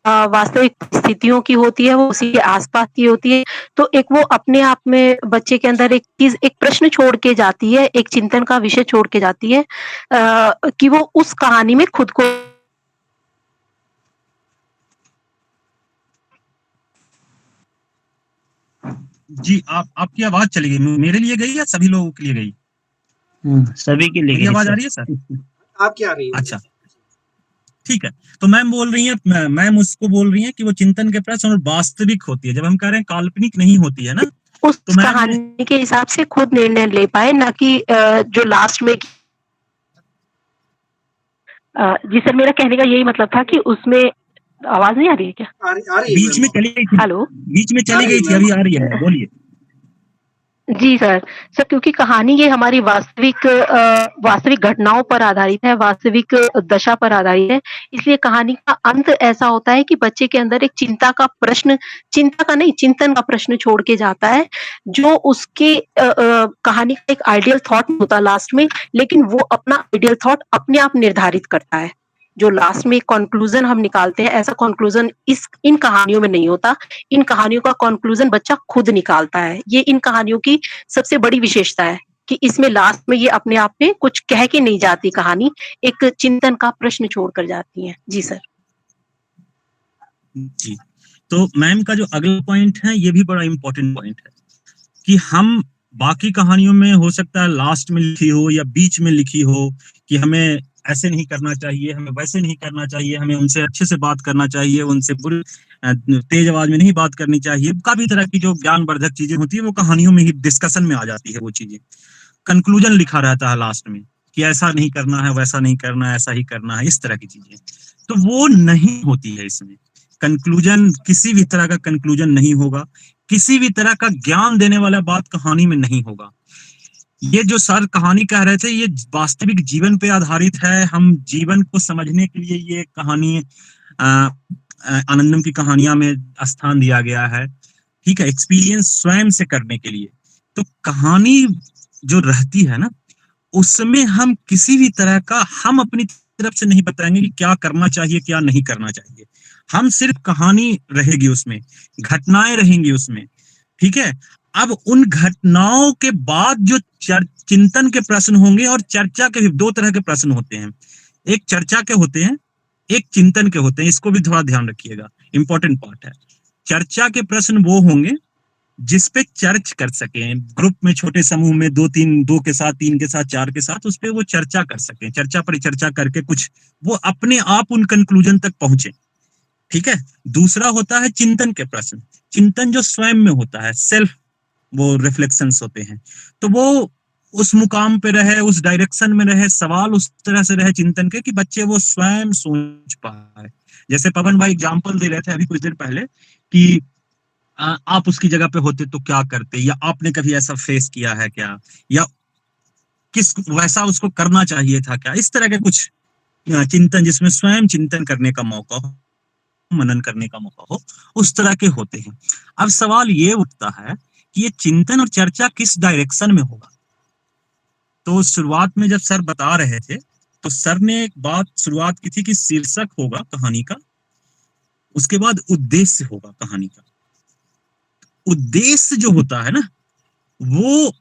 वास्तविक स्थितियों की होती है, वो उसी के आसपास की होती है, तो एक वो अपने आप में बच्चे के अंदर एक चीज, एक प्रश्न छोड़ के जाती है, एक चिंतन का विषय छोड़ के जाती है कि वो उस कहानी में खुद को। जी, आपकी आवाज चली गई, मेरे लिए गई या सभी लोगों के लिए गई? सभी के लिए। आवाज आ रही है सर? आपकी आ रही है। अच्छा, ठीक है। तो मैम बोल रही है, मैम उसको बोल रही है कि वो चिंतन के प्रश्न और वास्तविक होती है। जब हम कह रहे हैं काल्पनिक नहीं होती है ना, उस तो कहानी के हिसाब से खुद निर्णय ले पाए, ना कि जो लास्ट में। जी सर, मेरा कहने का यही मतलब था कि उसमें आवाज नहीं आ रही है क्या? आ रही है, बीच में चली गई थी। हेलो, बीच में चली गई थी, अभी आ रही है, बोलिए। जी सर, क्योंकि कहानी ये हमारी वास्तविक घटनाओं पर आधारित है, वास्तविक दशा पर आधारित है, इसलिए कहानी का अंत ऐसा होता है कि बच्चे के अंदर एक चिंतन का प्रश्न छोड़ के जाता है, जो उसके कहानी का एक आइडियल थॉट होता है लास्ट में, लेकिन वो अपना आइडियल थॉट अपने आप निर्धारित करता है। जो लास्ट में कंक्लूजन हम निकालते हैं, ऐसा कंक्लूजन इन कहानियों में नहीं होता। इन कहानियों का कंक्लूजन बच्चा खुद निकालता है। ये इन कहानियों की सबसे बड़ी विशेषता है कि इसमें लास्ट में ये अपने आप में कुछ कह के नहीं जाती कहानी, एक चिंतन का प्रश्न छोड़ कर जाती है। जी सर। जी, तो मैम का जो अगला पॉइंट है ये भी बड़ा इंपॉर्टेंट पॉइंट है कि हम बाकी कहानियों में हो सकता है लास्ट में लिखी हो या बीच में लिखी हो कि हमें ऐसे नहीं करना चाहिए, हमें वैसे नहीं करना चाहिए, हमें उनसे अच्छे से बात करना चाहिए, उनसे तेज आवाज में नहीं बात करनी चाहिए। काफी तरह की जो ज्ञानवर्धक चीजें होती है वो कहानियों में ही डिस्कशन में आ जाती है। वो चीजें कंक्लूजन लिखा रहता है लास्ट में कि ऐसा नहीं करना है, वैसा नहीं करना है, ऐसा ही करना है, इस तरह की चीजें, तो वो नहीं होती है इसमें। कंक्लूजन, किसी भी तरह का कंक्लूजन नहीं होगा, किसी भी तरह का ज्ञान देने वाला बात कहानी में नहीं होगा। ये जो सर कहानी कह रहे थे ये वास्तविक जीवन पे आधारित है। हम जीवन को समझने के लिए ये कहानी आनंदम की कहानियां में स्थान दिया गया है, ठीक है, एक्सपीरियंस स्वयं से करने के लिए। तो कहानी जो रहती है ना, उसमें हम किसी भी तरह का हम अपनी तरफ से नहीं बताएंगे कि क्या करना चाहिए क्या नहीं करना चाहिए। हम सिर्फ कहानी रहेगी उसमें, घटनाएं रहेंगी उसमें, ठीक है। अब उन घटनाओं के बाद जो चिंतन के प्रश्न होंगे, और चर्चा के भी दो तरह के प्रश्न होते हैं, एक चर्चा के होते हैं, एक चिंतन के होते हैं। इसको भी थोड़ा ध्यान रखिएगा, इंपॉर्टेंट पार्ट है। चर्चा के प्रश्न वो होंगे जिस पे चर्च कर सकें, ग्रुप में, छोटे समूह में, दो के साथ, तीन के साथ, चार के साथ, उस पे वो चर्चा कर सकें, चर्चा परिचर्चा करके कुछ वो अपने आप उन कंक्लूजन तक पहुंचे, ठीक है। दूसरा होता है चिंतन के प्रश्न। चिंतन जो स्वयं में होता है, सेल्फ वो रिफ्लेक्शंस होते हैं, तो वो उस मुकाम पे रहे, उस डायरेक्शन में रहे, सवाल उस तरह से रहे चिंतन के कि बच्चे वो स्वयं सोच पाए। जैसे पवन भाई एग्जाम्पल दे रहे थे अभी कुछ देर पहले कि आप उसकी जगह पे होते तो क्या करते, या आपने कभी ऐसा फेस किया है क्या, या किस वैसा उसको करना चाहिए था क्या, इस तरह के कुछ चिंतन जिसमें स्वयं चिंतन करने का मौका हो, मनन करने का मौका हो, उस तरह के होते हैं। अब सवाल ये उठता है कि ये चिंतन और चर्चा किस डायरेक्शन में होगा। तो शुरुआत में जब सर बता रहे थे तो सर ने एक बात शुरुआत की थी कि शीर्षक होगा कहानी का, उसके बाद उद्देश्य होगा कहानी का। उद्देश्य जो होता है ना, वो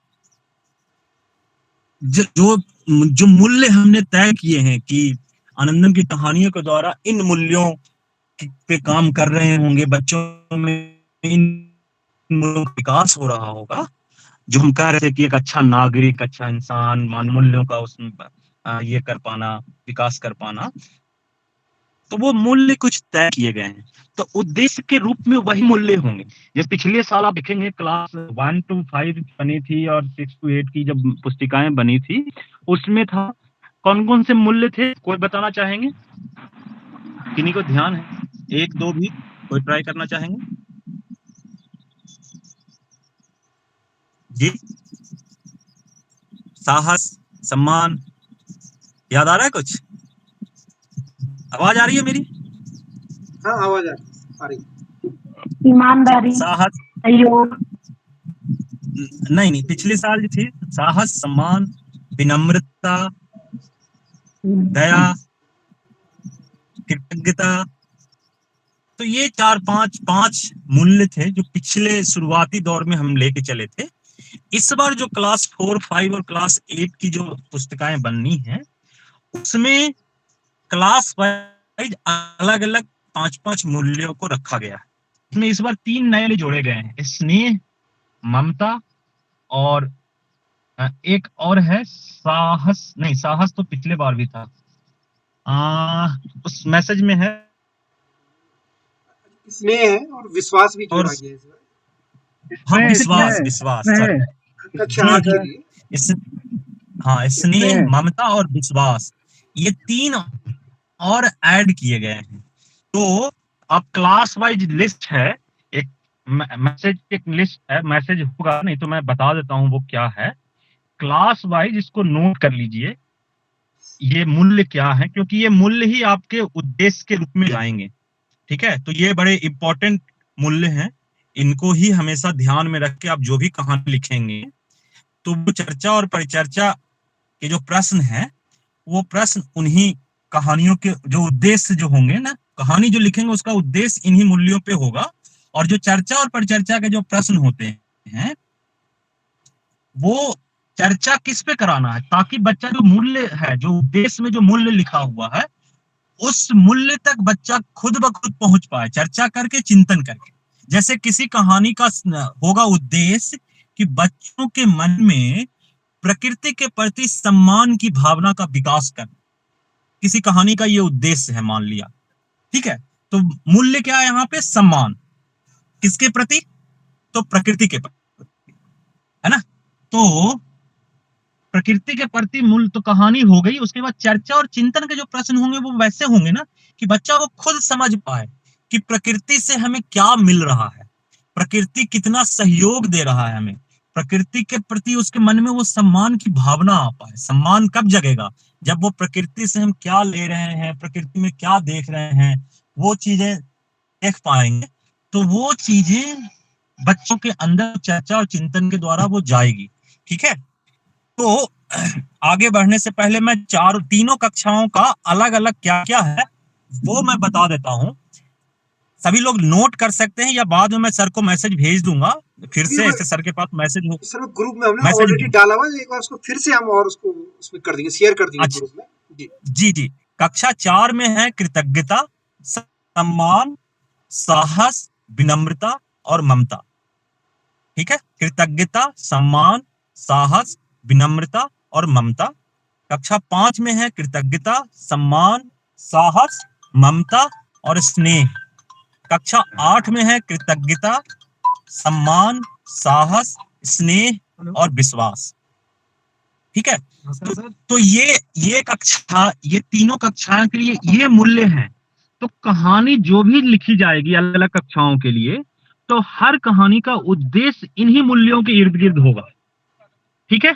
जो मूल्य हमने तय किए हैं कि आनंदम की कहानियों के द्वारा इन मूल्यों पे काम कर रहे होंगे, बच्चों में इन मूल्यों का विकास हो रहा होगा, जो हम कह रहे थे कि एक अच्छा नागरिक, अच्छा इंसान, मान मूल्यों का उसमें ये कर पाना, विकास कर पाना, तो वो मूल्य कुछ तय किए गए हैं। तो उद्देश्य के रूप में वही मूल्य होंगे। जैसे पिछले साल आप देखेंगे क्लास 1 to 5 बनी थी और 6 to 8 की जब पुस्तिकाएं बनी थी, उसमें था कौन कौन से मूल्य थे, कोई बताना चाहेंगे? किन्हीं को ध्यान है? एक दो भी कोई ट्राई करना चाहेंगे? जी, साहस, सम्मान, याद आ रहा है कुछ? आवाज आ रही है मेरी? हाँ, आवाज आ रही। ईमानदारी, साहस, सहयोग, नहीं, पिछले साल जो थी साहस, सम्मान, विनम्रता, दया, कृतज्ञता, तो ये 4-5 मूल्य थे जो पिछले शुरुआती दौर में हम लेके चले थे। इस बार जो क्लास 4, 5 और क्लास 8 की जो पुस्तकाएं बननी है, उसमें क्लास वाइज अलग अलग 5-5 मूल्यों को रखा गया है। इसमें इस बार 3 नए जोड़े गए हैं, स्नेह, ममता, और एक और है साहस। नहीं, साहस तो पिछले बार भी था, उस मैसेज में है स्नेह है और विश्वास भी जोड़ा गया है इस बार। हाँ, विश्वास, अच्छा, हाँ, स्नेह, ममता और विश्वास, ये 3 और ऐड किए गए हैं। तो अब क्लास वाइज लिस्ट है, एक मैसेज, एक लिस्ट है, मैसेज होगा, नहीं तो मैं बता देता हूं वो क्या है। क्लास वाइज इसको नोट कर लीजिए, ये मूल्य क्या है, क्योंकि ये मूल्य ही आपके उद्देश्य के रूप में आएंगे, ठीक है। तो ये बड़े इंपॉर्टेंट मूल्य हैं, इनको ही हमेशा ध्यान में रख के आप जो भी कहानी लिखेंगे, तो वो चर्चा और परिचर्चा के जो प्रश्न हैं, वो प्रश्न उन्हीं कहानियों के जो उद्देश्य जो होंगे ना, कहानी जो लिखेंगे उसका उद्देश्य इन्हीं मूल्यों पे होगा। और जो चर्चा और परिचर्चा के जो प्रश्न होते हैं वो चर्चा किस पे कराना है, ताकि बच्चा जो मूल्य है, जो उद्देश्य में जो मूल्य लिखा हुआ है, उस मूल्य तक बच्चा खुद ब खुद पहुंच पाए, चर्चा करके, चिंतन करके। जैसे किसी कहानी का होगा उद्देश्य कि बच्चों के मन में प्रकृति के प्रति सम्मान की भावना का विकास करना, किसी कहानी का ये उद्देश्य है मान लिया, ठीक है। तो मूल्य क्या है यहाँ पे? सम्मान। किसके प्रति? तो प्रकृति के प्रति, है ना। तो प्रकृति के प्रति मूल्य तो कहानी हो गई। उसके बाद चर्चा और चिंतन के जो प्रश्न होंगे वो वैसे होंगे ना कि बच्चा वो खुद समझ पाए कि प्रकृति से हमें क्या मिल रहा है, प्रकृति कितना सहयोग दे रहा है हमें, प्रकृति के प्रति उसके मन में वो सम्मान की भावना आ पाए। सम्मान कब जगेगा? जब वो प्रकृति से हम क्या ले रहे हैं, प्रकृति में क्या देख रहे हैं, वो चीजें देख पाएंगे, तो वो चीजें बच्चों के अंदर चर्चा और चिंतन के द्वारा वो जाएगी, ठीक है। तो आगे बढ़ने से पहले मैं तीनों कक्षाओं का अलग अलग क्या क्या है वो मैं बता देता हूं। सभी लोग नोट कर सकते हैं या बाद में मैं सर को मैसेज भेज दूंगा, फिर से ऐसे सर के पास मैसेज हो। सर ग्रुप में हमने ऑलरेडी डाला हुआ है, एक बार उसको फिर से हम और उसको उसमें कर देंगे, शेयर कर देंगे ग्रुप में। जी। कक्षा 4 में है कृतज्ञता, सम्मान, साहस, विनम्रता और ममता, ठीक है। कृतज्ञता, सम्मान, साहस, विनम्रता और ममता। कक्षा 5 में है कृतज्ञता, सम्मान, साहस, ममता और स्नेह। कक्षा 8 में है कृतज्ञता, सम्मान, साहस, स्नेह और विश्वास, ठीक है। तो ये कक्षा, ये तीनों कक्षाओं के लिए ये मूल्य हैं। तो कहानी जो भी लिखी जाएगी अलग अलग कक्षाओं के लिए, तो हर कहानी का उद्देश्य इन्हीं मूल्यों के इर्द गिर्द होगा, ठीक है।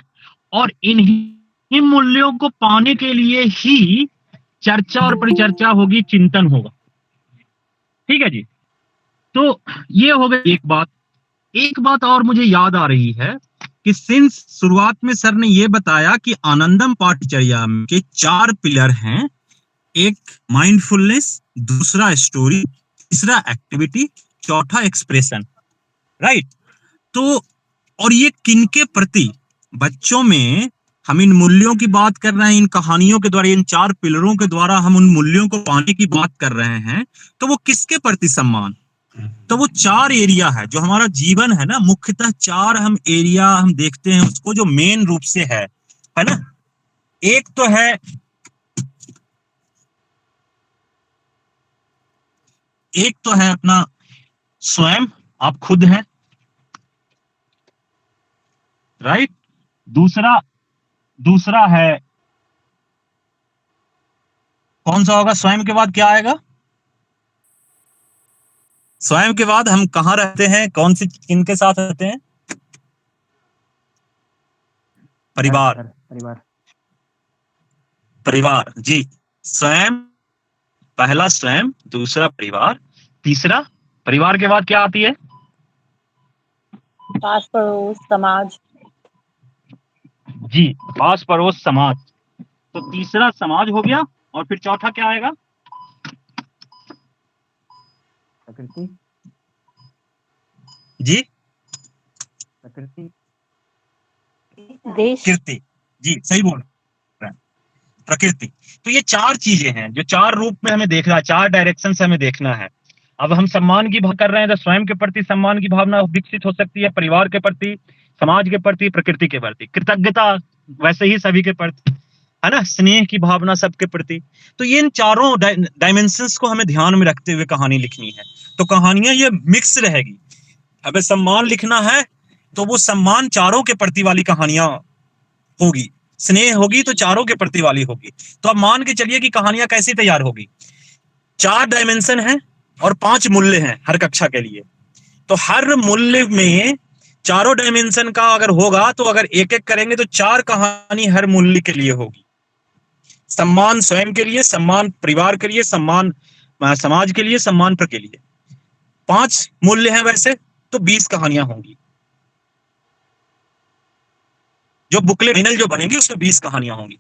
और इन्हीं मूल्यों को पाने के लिए ही चर्चा और परिचर्चा होगी, चिंतन होगा, ठीक है जी। तो ये हो गई एक बात। एक बात और मुझे याद आ रही है कि सिंस शुरुआत में सर ने ये बताया कि आनंदम पाठचर्या के 4 पिलर हैं, एक माइंडफुलनेस, दूसरा स्टोरी, तीसरा एक्टिविटी, चौथा एक्सप्रेशन, राइट। तो और ये किनके प्रति, बच्चों में हम इन मूल्यों की बात कर रहे हैं, इन कहानियों के द्वारा, इन 4 पिलरों के द्वारा हम उन मूल्यों को पाने की बात कर रहे हैं, तो वो किसके प्रति सम्मान? तो वो 4 एरिया है जो हमारा जीवन है ना, मुख्यतः 4 हम एरिया हम देखते हैं उसको, जो मेन रूप से है ना। एक तो है अपना स्वयं, आप खुद हैं, राइट। दूसरा है, कौन सा होगा? स्वयं के बाद क्या आएगा? स्वयं के बाद हम कहाँ रहते हैं, कौन सी, किनके साथ रहते हैं? परिवार जी। स्वयं, पहला स्वयं, दूसरा परिवार, तीसरा परिवार के बाद क्या आती है? पास पड़ोस, समाज जी, पास पड़ोस, समाज। तो तीसरा समाज हो गया, और फिर चौथा क्या आएगा? प्रकृति जी, प्रकृति, देश, कृति जी, सही बोल रहे हैं, प्रकृति। तो ये 4 चीजें हैं जो 4 रूप में हमें देखना है, 4 डायरेक्शन से हमें देखना है। अब हम सम्मान की बात कर रहे हैं तो स्वयं के प्रति सम्मान की भावना विकसित हो सकती है, परिवार के प्रति, समाज के प्रति, प्रकृति के प्रति। कृतज्ञता वैसे ही सभी के प्रति, है ना, स्नेह की भावना सबके प्रति। तो ये इन चारों डायमेंशंस को हमें ध्यान में रखते हुए कहानी लिखनी है। तो कहानियां ये मिक्स रहेगी। अगर सम्मान लिखना है तो वो सम्मान चारों के प्रति वाली कहानियां होगी, स्नेह होगी तो चारों के प्रति वाली होगी। तो अब मान के चलिए कि कहानियां कैसी तैयार होगी। 4 डायमेंशन है और 5 मूल्य हैं हर कक्षा के लिए। तो हर मूल्य में चारों डायमेंशन का अगर होगा, तो अगर एक एक करेंगे तो 4 कहानी हर मूल्य के लिए होगी। सम्मान स्वयं के लिए, सम्मान परिवार के लिए, सम्मान समाज के लिए, सम्मान प्रकृति के लिए। 5 मूल्य हैं वैसे, तो 20 कहानियां होंगी। जो बुकलेट फाइनल जो बनेगी उसमें 20 कहानियां होंगी।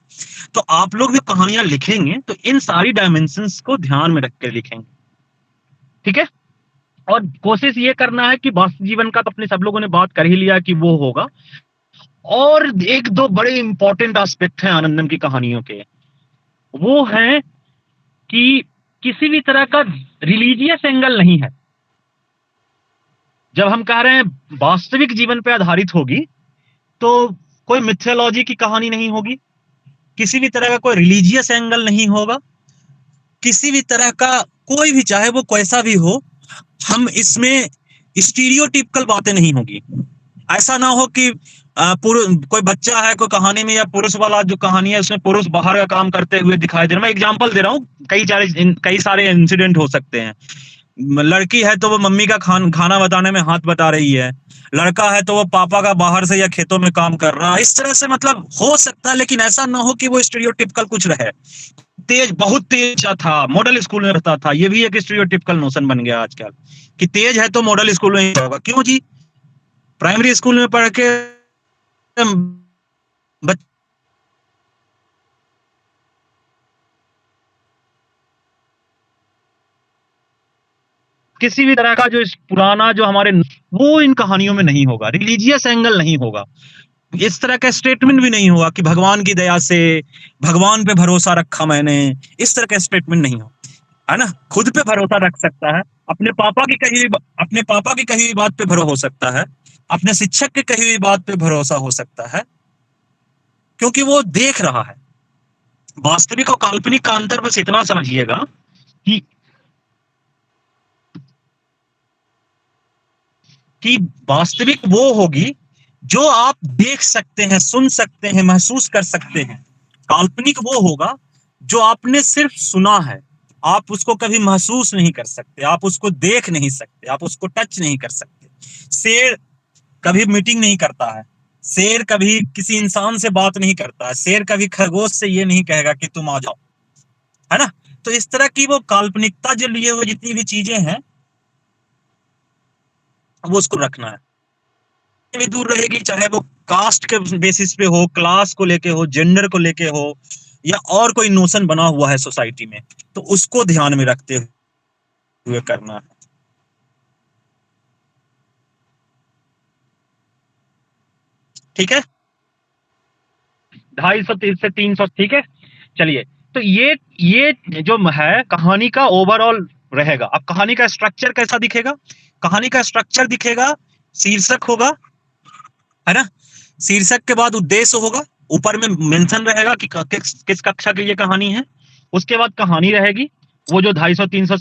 तो आप लोग जो कहानियां लिखेंगे तो इन सारी डायमेंशंस को ध्यान में रख के लिखेंगे, ठीक है। और कोशिश ये करना है कि वास्तव जीवन का तो अपने सब लोगों ने बात कर ही लिया कि वो होगा। और एक दो बड़े इंपॉर्टेंट एस्पेक्ट हैं आनंदम की कहानियों के, वो है कि किसी भी तरह का रिलीजियस एंगल नहीं है। जब हम कह रहे हैं वास्तविक जीवन पे आधारित होगी तो कोई मिथोलॉजी की कहानी नहीं होगी, किसी भी तरह का कोई रिलीजियस एंगल नहीं होगा, किसी भी तरह का कोई भी, चाहे वो कैसा भी हो, हम इसमें स्टीरियोटिपिकल बातें नहीं होगी। ऐसा ना हो कि कोई बच्चा है कोई कहानी में, या पुरुष वाला जो कहानी है उसमें पुरुष बाहर का काम करते हुए दिखाई दे रहा है। मैं एग्जांपल दे रहा हूँ, कई सारे इंसिडेंट हो सकते हैं। लड़की है तो वो मम्मी का खाना बताने में हाथ बटा रही है, लड़का है तो वो पापा का बाहर से या खेतों में काम कर रहा है। इस तरह से मतलब हो सकता है, लेकिन ऐसा ना हो कि वो स्टीरियोटिपिकल कुछ रहे। बहुत तेज था, मॉडल स्कूल में रहता था, ये भी एक स्टीरियोटिपिकल नोशन बन गया आजकल कि तेज है तो मॉडल स्कूल में ही होगा। क्यों जी? प्राइमरी स्कूल में पढ़ के किसी भी तरह का जो पुराना जो हमारे वो इन कहानियों में नहीं होगा, रिलीजियस एंगल नहीं होगा, इस तरह का स्टेटमेंट भी नहीं होगा कि भगवान की दया से भगवान पे भरोसा रखा मैंने, इस तरह का स्टेटमेंट नहीं हो, है ना। खुद पे भरोसा रख सकता है, अपने पापा की कही हुई बात पे भरोसा हो सकता है, अपने शिक्षक की कही हुई बात पे भरोसा हो सकता है, क्योंकि वो देख रहा है। वास्तविक और काल्पनिक का अंतर बस इतना समझिएगा कि वास्तविक वो होगी जो आप देख सकते हैं, सुन सकते हैं, महसूस कर सकते हैं। काल्पनिक वो होगा जो आपने सिर्फ सुना है, आप उसको कभी महसूस नहीं कर सकते, आप उसको देख नहीं सकते, आप उसको टच नहीं कर सकते। शेर कभी मीटिंग नहीं करता है, शेर कभी किसी इंसान से बात नहीं करता है, शेर कभी खरगोश से ये नहीं कहेगा कि तुम आ जाओ, है ना। तो इस तरह की वो काल्पनिकता जो लिए हुए जितनी भी चीजें हैं वो उसको रखना है, भी दूर रहेगी, चाहे वो कास्ट के बेसिस पे हो, क्लास को लेके हो, जेंडर को लेके हो, या और कोई नोशन बना हुआ है सोसाइटी में, तो उसको ध्यान में रखते हुए करना है। ठीक है, 250 से 300, ठीक है। चलिए, तो ये जो है कहानी का ओवरऑल रहेगा। अब कहानी का स्ट्रक्चर कैसा दिखेगा? कहानी का स्ट्रक्चर दिखेगा, शीर्षक होगा, है ना। शीर्षक के बाद उद्देश्य होगा, ऊपर में मेंशन रहेगा कि किस कक्षा की ये कहानी है। उसके बाद कहानी रहेगी, वो जो 250-300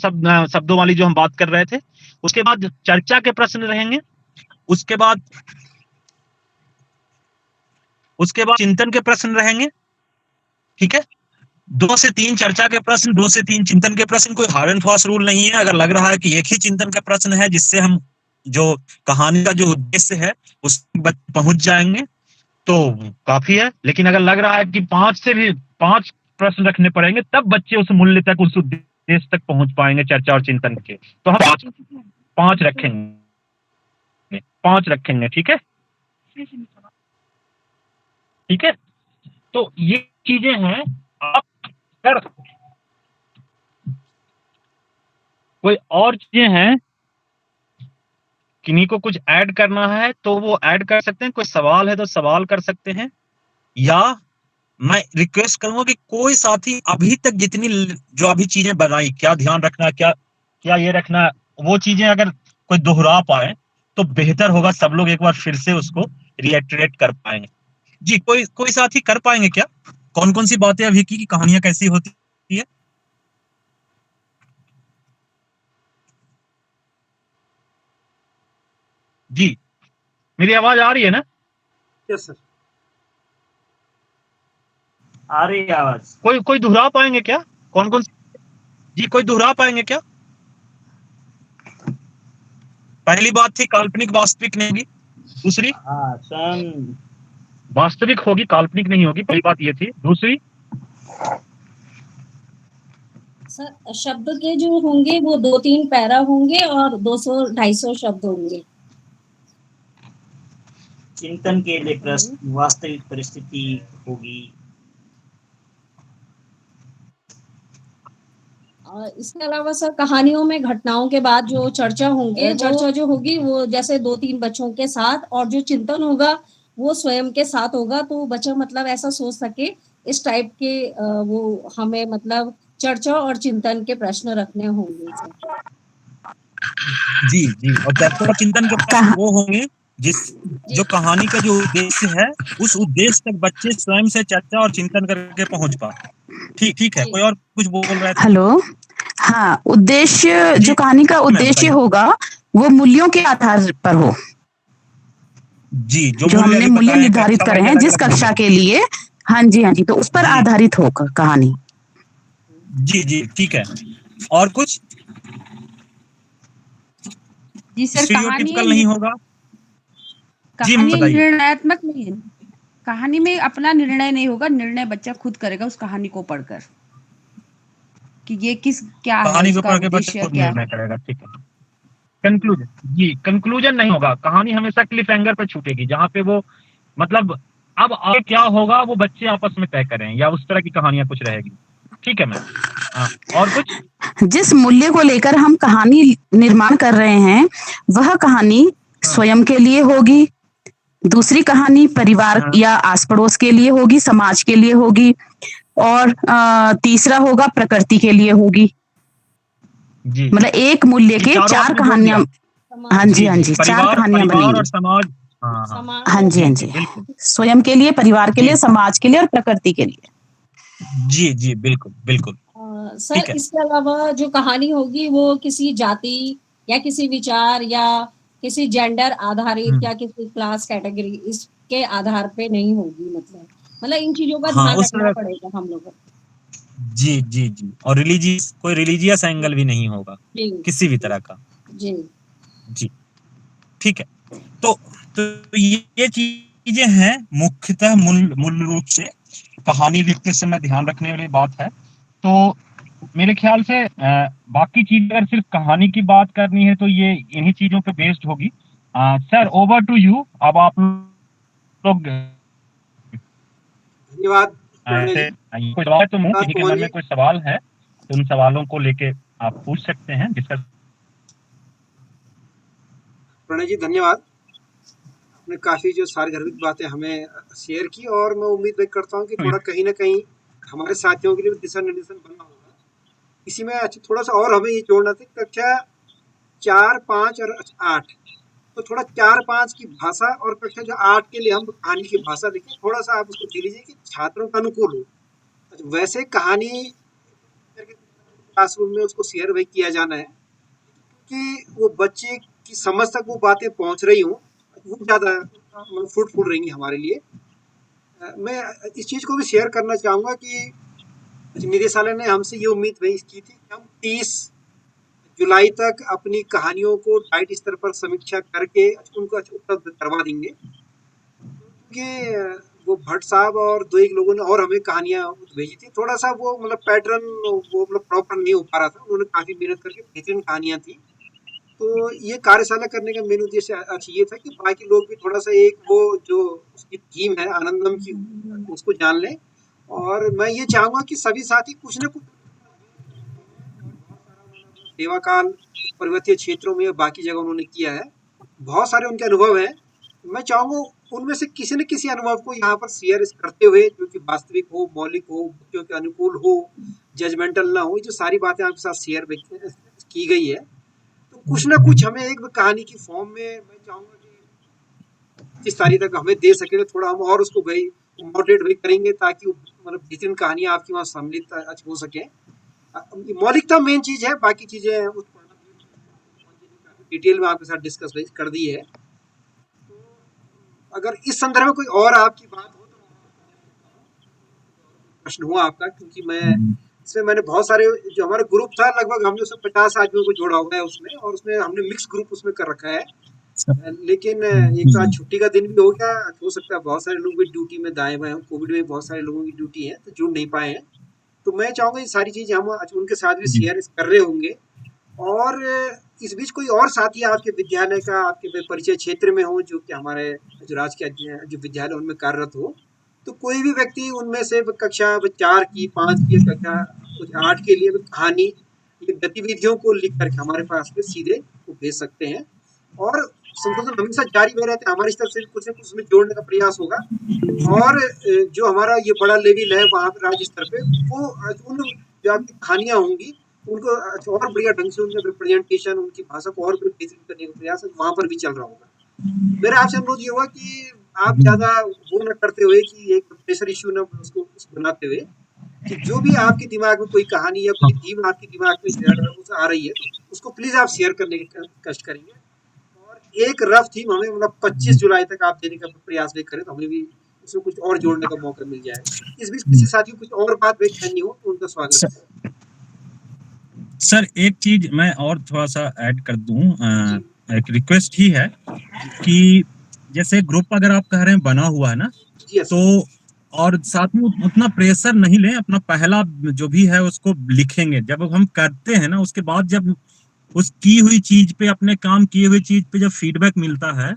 शब्दों वाली जो हम बात कर रहे थे। उसके बाद चर्चा के प्रश्न रहेंगे, उसके बाद चिंतन के प्रश्न रहेंगे, ठीक है। 2 से 3 चर्चा के प्रश्न, 2 से 3 चिंतन के प्रश्न। कोई हार्ड एंड फास्ट रूल नहीं है। अगर लग रहा है कि एक ही चिंतन का प्रश्न है जिससे हम जो कहानी का जो उद्देश्य है उस पहुंच जाएंगे तो काफी है, लेकिन अगर लग रहा है कि 5 प्रश्न रखने पड़ेंगे तब बच्चे उस मूल्य तक, उस उद्देश्य तक पहुंच पाएंगे चर्चा और चिंतन के, तो हम 5 रखेंगे, ठीक है। ठीक है, तो ये चीजें हैं। आप अगर कोई और चीजें हैं, किन्हीं को कुछ ऐड करना है तो वो ऐड कर सकते हैं, कोई सवाल है तो सवाल कर सकते हैं, या मैं रिक्वेस्ट करूंगा कि कोई साथी अभी तक जितनी जो अभी चीजें बनाई, क्या ध्यान रखना, क्या ये रखना, वो चीजें अगर कोई दोहरा पाए तो बेहतर होगा। सब लोग एक बार फिर से उसको रिएक्टिवेट कर पाएंगे। जी, कोई साथी कर पाएंगे क्या? कौन कौन सी बातें अभी की कहानियां कैसी होती है? जी, मेरी आवाज आ रही है ना? यस सर, आ रही है आवाज। कोई दोहरा पाएंगे क्या? कौन कौन? जी, कोई दोहरा पाएंगे क्या? पहली बात थी काल्पनिक वास्तविक नहीं होगी, दूसरी वास्तविक होगी, काल्पनिक नहीं होगी, पहली बात ये थी। दूसरी सर, शब्द के जो होंगे वो 2-3 पैरा होंगे और 200-250 शब्द होंगे। चिंतन के लिए प्रश्न वास्तविक परिस्थिति होगी। इसके अलावा सर कहानियों में घटनाओं के बाद जो चर्चा होंगे, चर्चा जो होगी वो जैसे 2-3 बच्चों के साथ, और जो चिंतन होगा वो स्वयं के साथ होगा, तो बच्चा मतलब ऐसा सोच सके इस टाइप के वो हमें मतलब चर्चा और चिंतन के प्रश्न रखने होंगे सर। जी जी, और चर्चा और चिंतन के प्रश्न वो होंगे जो कहानी का जो उद्देश्य है उस उद्देश्य तक बच्चे स्वयं से चर्चा और चिंतन करके पहुंच पाए। ठीक है, कोई और कुछ बोल रहा है? हेलो, हाँ, उद्देश्य जो कहानी का उद्देश्य होगा वो मूल्यों के आधार पर हो। जी, जो हमने मूल्य निर्धारित करे हैं जिस कक्षा के लिए, हाँ जी, तो उस पर आधारित हो कहानी। जी, ठीक है। और कुछ? जी सर, स्टीरियोटिपिकल नहीं होगा। कहानी निर्णयात्मक नहीं है। कहानी में अपना निर्णय नहीं होगा, निर्णय बच्चा खुद करेगा उस कहानी को पढ़कर कि ये क्या है, कहानी को उसका पढ़ के बच्चा उद्देश्य खुद क्या निर्णय करेगा। ठीक है। कंक्लूजन, जी कंक्लूजन नहीं होगा। कहानी हमेशा क्लिफ हैंगर पे छूटेगी, जहाँ पे वो मतलब अब आगे क्या होगा वो बच्चे आपस में तय करें, या उस तरह की कहानियां कुछ रहेगी। ठीक है मैम। और कुछ? जिस मूल्य को लेकर हम कहानी निर्माण कर रहे हैं वह कहानी स्वयं के लिए होगी, दूसरी कहानी परिवार या आस पड़ोस के लिए होगी, समाज के लिए होगी, और तीसरा होगा प्रकृति के लिए होगी। मतलब एक मूल्य के 4 कहानियां। हाँ जी, 4 कहानियां बनेंगी। और समाज। हाँ जी, स्वयं के लिए, परिवार के लिए, समाज के लिए और प्रकृति के लिए। जी, बिल्कुल। सर इसके अलावा जो कहानी होगी वो किसी जाति या किसी विचार या किसी जेंडर आधारित या किसी क्लास कैटेगरी इसके आधार पे नहीं होगी। मतलब इन चीजों का ध्यान रखना पड़ेगा हम लोगों को। जी, और कोई रिलीजियस एंगल भी नहीं होगा किसी भी तरह का। जी, ठीक है। तो ये चीजें हैं मुख्यतः मूल रूप से कहानी लिखते समय ध्यान रखने वाली बात है। तो मेरे ख्याल से बाकी चीज अगर सिर्फ कहानी की बात करनी है तो ये इन्हीं चीजों पे बेस्ड होगी। Sir, over to you. अब आप लोग। धन्यवाद। कोई सवाल है तो किसी के मन में कोई सवाल है तो उन सवालों को लेके आप पूछ सकते हैं, डिस्कस। प्रणय जी धन्यवाद, आपने काफी जो सारी गर्भित बातें हमें शेयर की, और मैं उम्मीद व्यक्त करता हूँ कि थोड़ा कहीं ना कहीं हमारे साथियों के लिए दिशा निर्देशन बनना होगा। इसी में थोड़ा सा और हमें ये जोड़ना था, कक्षा 4, 5 और 8, तो थोड़ा 4, 5 की भाषा और कक्षा जो 8 के लिए हम कहानी की भाषा लिखें, थोड़ा सा आप उसको दे लीजिए कि छात्रों का अनुकूल हो। वैसे कहानी क्लासरूम में उसको शेयर वही किया जाना है कि वो बच्चे की समझ तक वो बातें पहुंच रही हूँ, वो ज़्यादा फ्रूटफुल रहेंगी हमारे लिए। मैं इस चीज़ को भी शेयर करना चाहूँगा कि निदेशालय ने हमसे ये उम्मीद की थी कि हम 30 जुलाई तक अपनी कहानियों को डाइट स्तर पर समीक्षा करके उनको उपलब्ध करवा देंगे, क्योंकि वो भट्ट साहब और 2-1 लोगों ने और हमें कहानियां भेजी थी। थोड़ा सा वो पैटर्न वो प्रॉपर नहीं हो पा रहा था, उन्होंने काफ़ी मेहनत करके बेहतरीन कहानियां थी। तो ये कार्यशाला करने का मेन उद्देश्य ये था कि बाकी लोग भी थोड़ा सा एक वो जो उसकी थीम है आनंदम की उसको जान लें। और मैं ये चाहूँगा कि सभी साथी कुछ न कुछ सेवा काल पर्वतीय क्षेत्रों में बाकी जगह उन्होंने किया है, बहुत सारे उनके अनुभव हैं। मैं चाहूँगा उनमें से किसी न किसी अनुभव को यहाँ पर शेयर करते हुए, जो कि वास्तविक हो, मौलिक हो, बच्चों के अनुकूल हो, जजमेंटल ना हो, जो सारी बातें आपके साथ शेयर की गई है, तो कुछ ना कुछ हमें एक कहानी की फॉर्म में मैं चाहूँगा कि 25 तारीख तक हमें दे सके, तो थोड़ा हम और उसको भाई मॉडरेट भी करेंगे ताकि जितनी कहानियाँ आपकी वहाँ सम्मिलित हो सके। मौलिकता मेन चीज है, बाकी चीजें डिटेल में आपके साथ डिस्कस कर दी है। तो अगर इस संदर्भ में कोई और आपकी बात हो तो प्रश्न हुआ आपका, क्योंकि इसमें मैंने बहुत सारे जो हमारा ग्रुप था लगभग हमने उसमें 50 आदमियों को जोड़ा हुआ है उसमें, और उसमें हमने मिक्स ग्रुप उसमें कर रखा है। लेकिन एक तो आज छुट्टी का दिन भी हो गया, हो सकता है बहुत सारे लोग भी ड्यूटी में दाएं बाएं, कोविड में बहुत सारे लोगों की ड्यूटी है तो जुड़ नहीं पाए हैं। तो मैं चाहूँगा ये सारी चीज़ें हम आज उनके साथ भी शेयर कर रहे होंगे, और इस बीच कोई और साथी आपके विद्यालय का आपके परिचय क्षेत्र में हो जो कि हमारे जो राजकीय जो विद्यालय उनमें कार्यरत हो, तो कोई भी व्यक्ति उनमें से कक्षा 4 की 5 की कक्षा कुछ 8 के लिए कहानी ये गतिविधियों को लिख करके हमारे पास में सीधे वो भेज सकते हैं और संशोधन हमेशा जारी में रहते हैं। हमारी तरफ से कुछ न कुछ उसमें जोड़ने का प्रयास होगा और जो हमारा ये बड़ा लेवल है वहाँ पे राज्य स्तर पे वो उन जो आपकी कहानियाँ होंगी उनको और बढ़िया ढंग से उनका रिप्रेजेंटेशन उनकी भाषा को और भी बेहतरीन करने का प्रयास वहाँ पर भी चल रहा होगा। मेरा आपसे अनुरोध ये हुआ कि आप ज़्यादा वो न करते हुए कि एक प्रेशर इश्यू न उसको बनाते हुए कि जो भी आपके दिमाग में कोई कहानी या कोई थीम आपके दिमाग में आ रही है उसको प्लीज़ आप शेयर करने का कष्ट करेंगे और एक रफ थीम हमें मतलब 25 जुलाई तक आप देने का प्रयास भी करें तो हमें भी उसमें कुछ और जोड़ने का मौका मिल जाए। इस बीच किसी साथी को कुछ और बात भी कहनी हो तो उनका स्वागत है। सर एक चीज मैं और थोड़ा सा ऐड कर दूं, एक रिक्वेस्ट ही है कि जैसे ग्रुप अगर आप कह रहे हैं बना हुआ है ना, तो और साथ में उतना प्रेशर नहीं लें, अपना पहला जो भी है उसको लिखेंगे। जब हम करते हैं ना उसके बाद जब उस की हुई चीज पे अपने काम किए हुए चीज पे जब फीडबैक मिलता है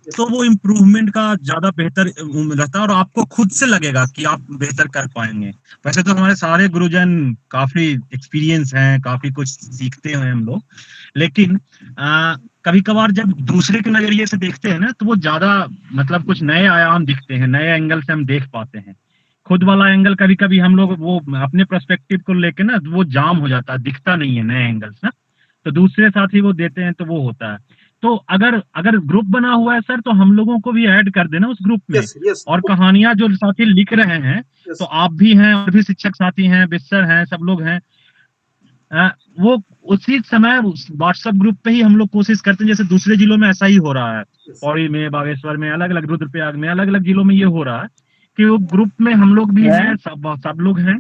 तो वो इम्प्रूवमेंट का ज्यादा बेहतर रहता है और आपको खुद से लगेगा कि आप बेहतर कर पाएंगे। वैसे तो हमारे सारे गुरुजन काफी एक्सपीरियंस हैं, काफी कुछ सीखते हैं हम लोग, लेकिन कभी कभार जब दूसरे के नजरिए से देखते हैं ना तो वो ज्यादा मतलब कुछ नए आयाम दिखते हैं, नए एंगल से हम देख पाते हैं। खुद वाला एंगल कभी कभी हम लोग वो अपने पर्सपेक्टिव को लेके ना वो जाम हो जाता है, दिखता नहीं है नए एंगल्स ना, तो दूसरे साथी वो देते हैं तो वो होता है। तो अगर ग्रुप बना हुआ है सर तो हम लोगों को भी ऐड कर देना उस ग्रुप में। और कहानियां जो साथी लिख रहे हैं तो आप भी हैं और भी शिक्षक साथी हैं, बिस्तर हैं, सब लोग हैं, वो उसी समय व्हाट्सएप ग्रुप पे ही हम लोग कोशिश करते हैं। जैसे दूसरे जिलों में ऐसा ही हो रहा है, पौड़ी में, बागेश्वर में, अलग अलग रुद्रप्रयाग में, अलग अलग जिलों में ये हो रहा है कि वो ग्रुप में हम लोग भी हैं, सब लोग हैं,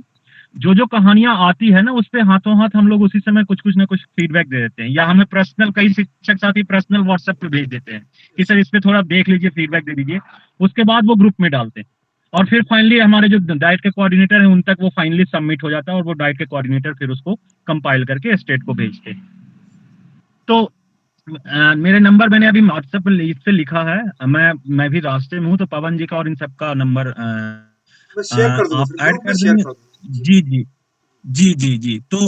जो कहानियां आती है ना उस पे हाथों हाथ हम लोग उसी समय कुछ ना कुछ फीडबैक दे देते हैं, या हमें पर्सनल कई शिक्षक साथी पर्सनल व्हाट्सएप पे भेज देते हैं कि सर इस पे थोड़ा देख लीजिए, फीडबैक दे दीजिए। उसके बाद वो ग्रुप में डालते हैं और फिर फाइनली हमारे जो डाइट के कोऑर्डिनेटर हैं उन तक वो फाइनली सबमिट हो जाता है और वो डाइट के कोऑर्डिनेटर फिर उसको कंपाइल करके स्टेट को भेजते हैं। तो मेरे नंबर मैंने अभी व्हाट्सएप पे लिखा है, मैं भी रास्ते में हूँ तो पवन जी का और इन सबका नंबर आप ऐड कर देंगे। जी तो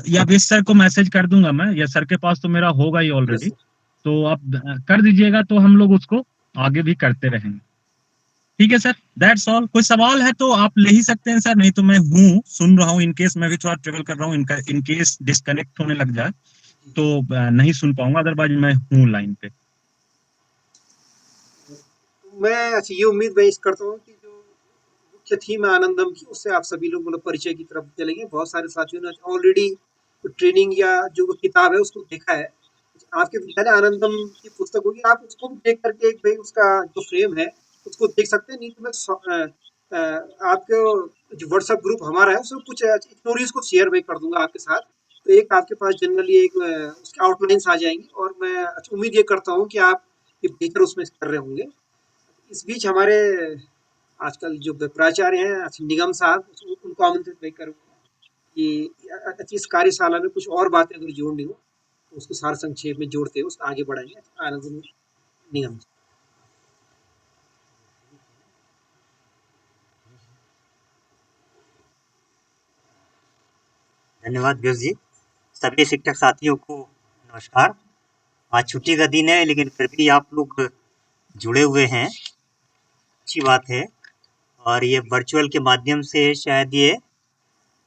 या बेस सर को मैसेज कर दूंगा मैं, या सर के पास तो मेरा होगा ही ऑलरेडी, तो आप कर दीजिएगा तो हम लोग उसको आगे भी करते रहेंगे। ठीक है सर, दैट्स ऑल। कोई सवाल है तो आप ले ही सकते हैं सर, नहीं तो मैं हूँ, सुन रहा हूँ। इनकेस मैं भी थोड़ा ट्रेवल कर रहा हूँ, इनकेस डिस्कनेक्ट होने लग जाए तो नहीं सुन पाऊंगा, अदरवाइज मैं हूँ लाइन पे। मैं ये उम्मीद मैं करता हूँ कि जो मुख्य थीम है आनंदम की उससे आप सभी लोग मतलब परिचय की तरफ चलेंगे। बहुत सारे साथियों ने ऑलरेडी ट्रेनिंग या जो किताब है उसको देखा है। आपके विद्यालय आनंदम की पुस्तक होगी, आप उसको भी देख करके एक भाई उसका जो फ्रेम है उसको देख सकते हैं। नहीं तो मैं आपके जो व्हाट्सएप ग्रुप हमारा है उसमें कुछ स्टोरीज को शेयर भी कर दूंगा आपके साथ, तो एक आपके पास जनरली एक उसकी आउटलाइंस आ जाएंगी और मैं उम्मीद ये करता हूँ कि आप ये बेहतर उसमें कर रहे होंगे। इस बीच हमारे आजकल जो प्राचार्य हैं निगम साहब, उनको आमंत्रित मैं करूँगा कि इस कार्यशाला में कुछ और बातें अगर जोड़नी हो तो उसको सार संक्षेप में जोड़ते हुए आगे बढ़ाएंगे। आनंद निगम। धन्यवाद व्यास जी। सभी शिक्षक साथियों को नमस्कार। आज छुट्टी का दिन है लेकिन फिर भी आप लोग जुड़े हुए हैं, अच्छी बात है। और ये वर्चुअल के माध्यम से शायद ये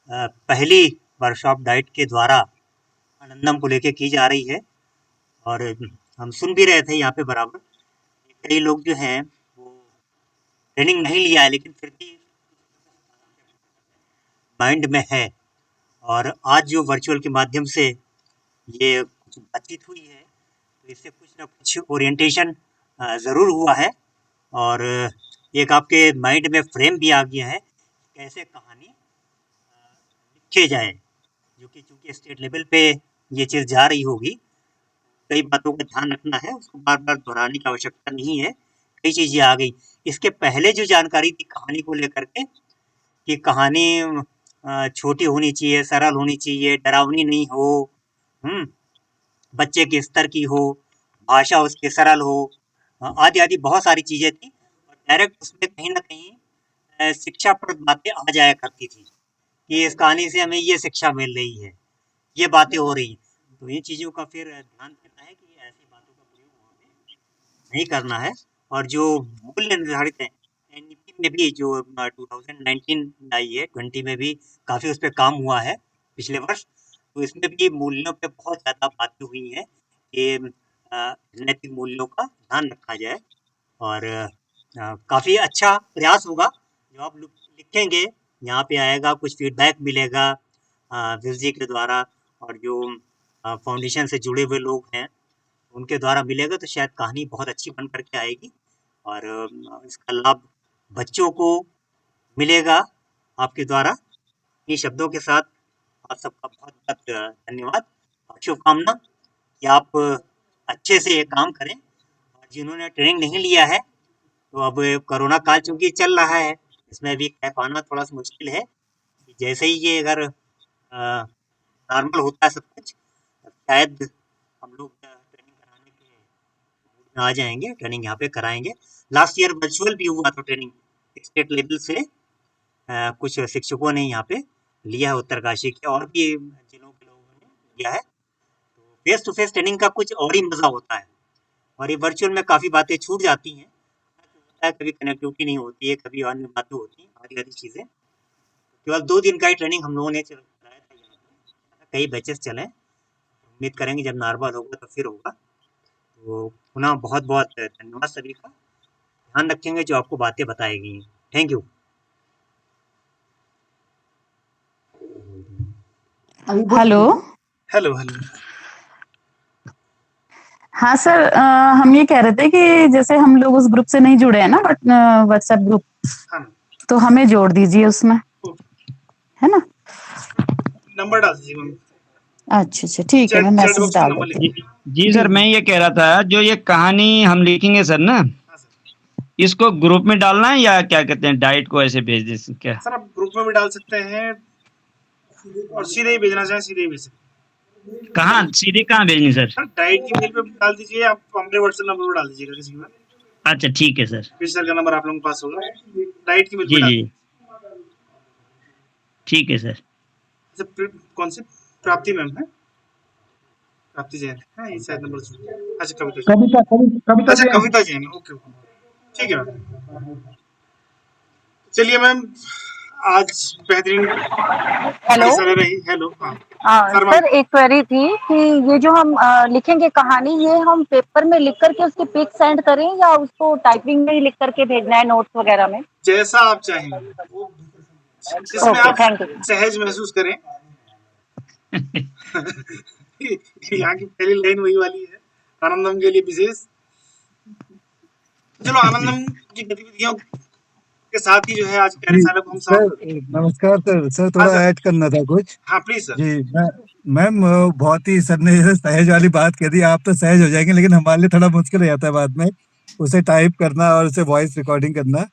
पहली वर्कशॉप डाइट के द्वारा आनंदम को लेके की जा रही है और हम सुन भी रहे थे यहाँ पे बराबर कई लोग जो हैं वो ट्रेनिंग नहीं लिया है लेकिन फिर भी माइंड में है। और आज जो वर्चुअल के माध्यम से ये कुछ बातचीत हुई है तो इससे कुछ ना कुछ ओरिएंटेशन ज़रूर हुआ है और एक आपके माइंड में फ्रेम भी आ गया है कैसे कहानी लिखे जाए, जो कि चूँकि स्टेट लेवल पे ये चीज़ जा रही होगी, कई बातों का ध्यान रखना है, उसको बार बार दोहराने की आवश्यकता नहीं है, कई चीज़ें आ गई। इसके पहले जो जानकारी थी कहानी को लेकर के कि कहानी छोटी होनी चाहिए, सरल होनी चाहिए, डरावनी नहीं हो, बच्चे के स्तर की हो, भाषा उसकी सरल हो, आदि आदि बहुत सारी चीजें थी और डायरेक्ट उसमें कहीं ना कहीं शिक्षाप्रद बातें आ जाया करती थी कि इस कहानी से हमें ये शिक्षा मिल रही है, ये बातें हो रही हैं। तो ये चीजों का फिर ध्यान देना है कि ऐसी बातों का प्रयोग वहाँ पे नहीं करना है। और जो मूल्य निर्धारित है एनईपी में भी जो 2019 में आई है, 20 में भी काफी उस पर काम हुआ है पिछले वर्ष, तो इसमें भी मूल्यों पे बहुत ज्यादा बातें हुई हैं कि नैतिक मूल्यों का ध्यान रखा जाए और काफी अच्छा प्रयास होगा जो आप लिखेंगे, यहाँ पे आएगा, कुछ फीडबैक मिलेगा विजी के द्वारा और जो फाउंडेशन से जुड़े हुए लोग हैं उनके द्वारा मिलेगा, तो शायद कहानी बहुत अच्छी बन करके आएगी और इसका लाभ बच्चों को मिलेगा आपके द्वारा। इन शब्दों के साथ आप सबका बहुत बहुत धन्यवाद और शुभकामना कि आप अच्छे से ये काम करें। और जिन्होंने ट्रेनिंग नहीं लिया है तो अब कोरोना काल चूंकि चल रहा है, इसमें भी कह पाना थोड़ा सा मुश्किल है। जैसे ही ये अगर नॉर्मल होता है सब कुछ, शायद हम लोग ट्रेनिंग कराने के मूड में आ जाएंगे, ट्रेनिंग यहाँ पे कराएंगे। लास्ट ईयर वर्चुअल भी हुआ था ट्रेनिंग, स्टेट लेवल से कुछ शिक्षकों ने यहाँ पे लिया है, उत्तरकाशी के और भी जिलों के लोगों ने लिया है। तो फेस टू फेस ट्रेनिंग का कुछ और ही मजा होता है और ये वर्चुअल में काफी बातें छूट जाती हैं, कभी कनेक्टिविटी नहीं होती है, कभी अन्य बातें होती हैं, आदि आदि चीजें। केवल 2 दिन का ही ट्रेनिंग हम लोगों ने कराया था यहाँ पे, कई बैचेस चले। उम्मीद करेंगे जब नॉर्मल होगा तो फिर होगा। तो पुनः बहुत बहुत धन्यवाद सभी का, ध्यान रखेंगे जो आपको बातें बताई गई हैं। Thank you. Hello. Hello hello. हाँ सर, हम ये कह रहे थे कि जैसे हम लोग उस ग्रुप से नहीं जुड़े हैं ना, बट व्हाट्सएप ग्रुप, हाँ तो हमें जोड़ दीजिए उसमें, है ना? नंबर डाल दीजिए मैम। अच्छा अच्छा, ठीक है, मैं चैट मैसेज बॉक्स में डाल नंबर देती लिख हूँ। जी सर, मैं ये कह रहा था, जो ये कहानी हम लिखेंगे सर ना, हाँ सर। इसको ग्रुप में डालना है या क्या कहते हैं, डाइट को ऐसे भेज दें क्या? सर आप ग्रुप में भी डाल सकते हैं और सीधे ही भेजना चाहें सीधे ही भेज सकते कहाँ सीधे कहाँ भेजनी सर? हैं। डाइट की मेल पे डाल दीजिए, आप हमारे व्हाट्सएप नंबर पर डाल दीजिएगा किसी में। अच्छा ठीक है सर। फिर सर का नंबर आप लोगों के पास होगा, डाइट की मेल पे जी डाल जी, दीजिए। ठीक है सर। अच्छा, कौन से? प्राप्ति मैम है, प्राप्ति जैन है ये शायद नंबर। अच्छा कविता जैन, कविता अच्छा जैन। कविता जैन, ओके ओके, ठीक है मैम। चलिए मैम, आज बेहतरीन हेलो। सेशन रही। हेलो, हाँ सर एक क्वेरी थी कि ये जो हम लिखेंगे कहानी, ये हम पेपर में लिख करके उसकी पिक सेंड करें या उसको टाइपिंग में ही लिख करके भेजना है नोट्स वगैरह में? जैसा आप चाहें, वो जिसमें ओके, आप थैंक यू। सहज महसूस करें। यहाँ की पहली लाइन वही वाली है, आनंदम के लिए विशेष। चलो, आनंदम की गतिविधियों के साथ ही जो है आज कार्यशाला को हम सर समाप्त। नमस्कार सर। सर हाँ थोड़ा सर, ऐड करना था कुछ। हाँ प्लीज सर। जी मैम, बहुत ही सर ने जैसे सहज वाली बात कह दी, आप तो सहज हो जाएंगे, लेकिन हमारे लिए थोड़ा मुश्किल हो जाता है बाद में उसे टाइप करना और उसे वॉइस रिकॉर्डिंग करना।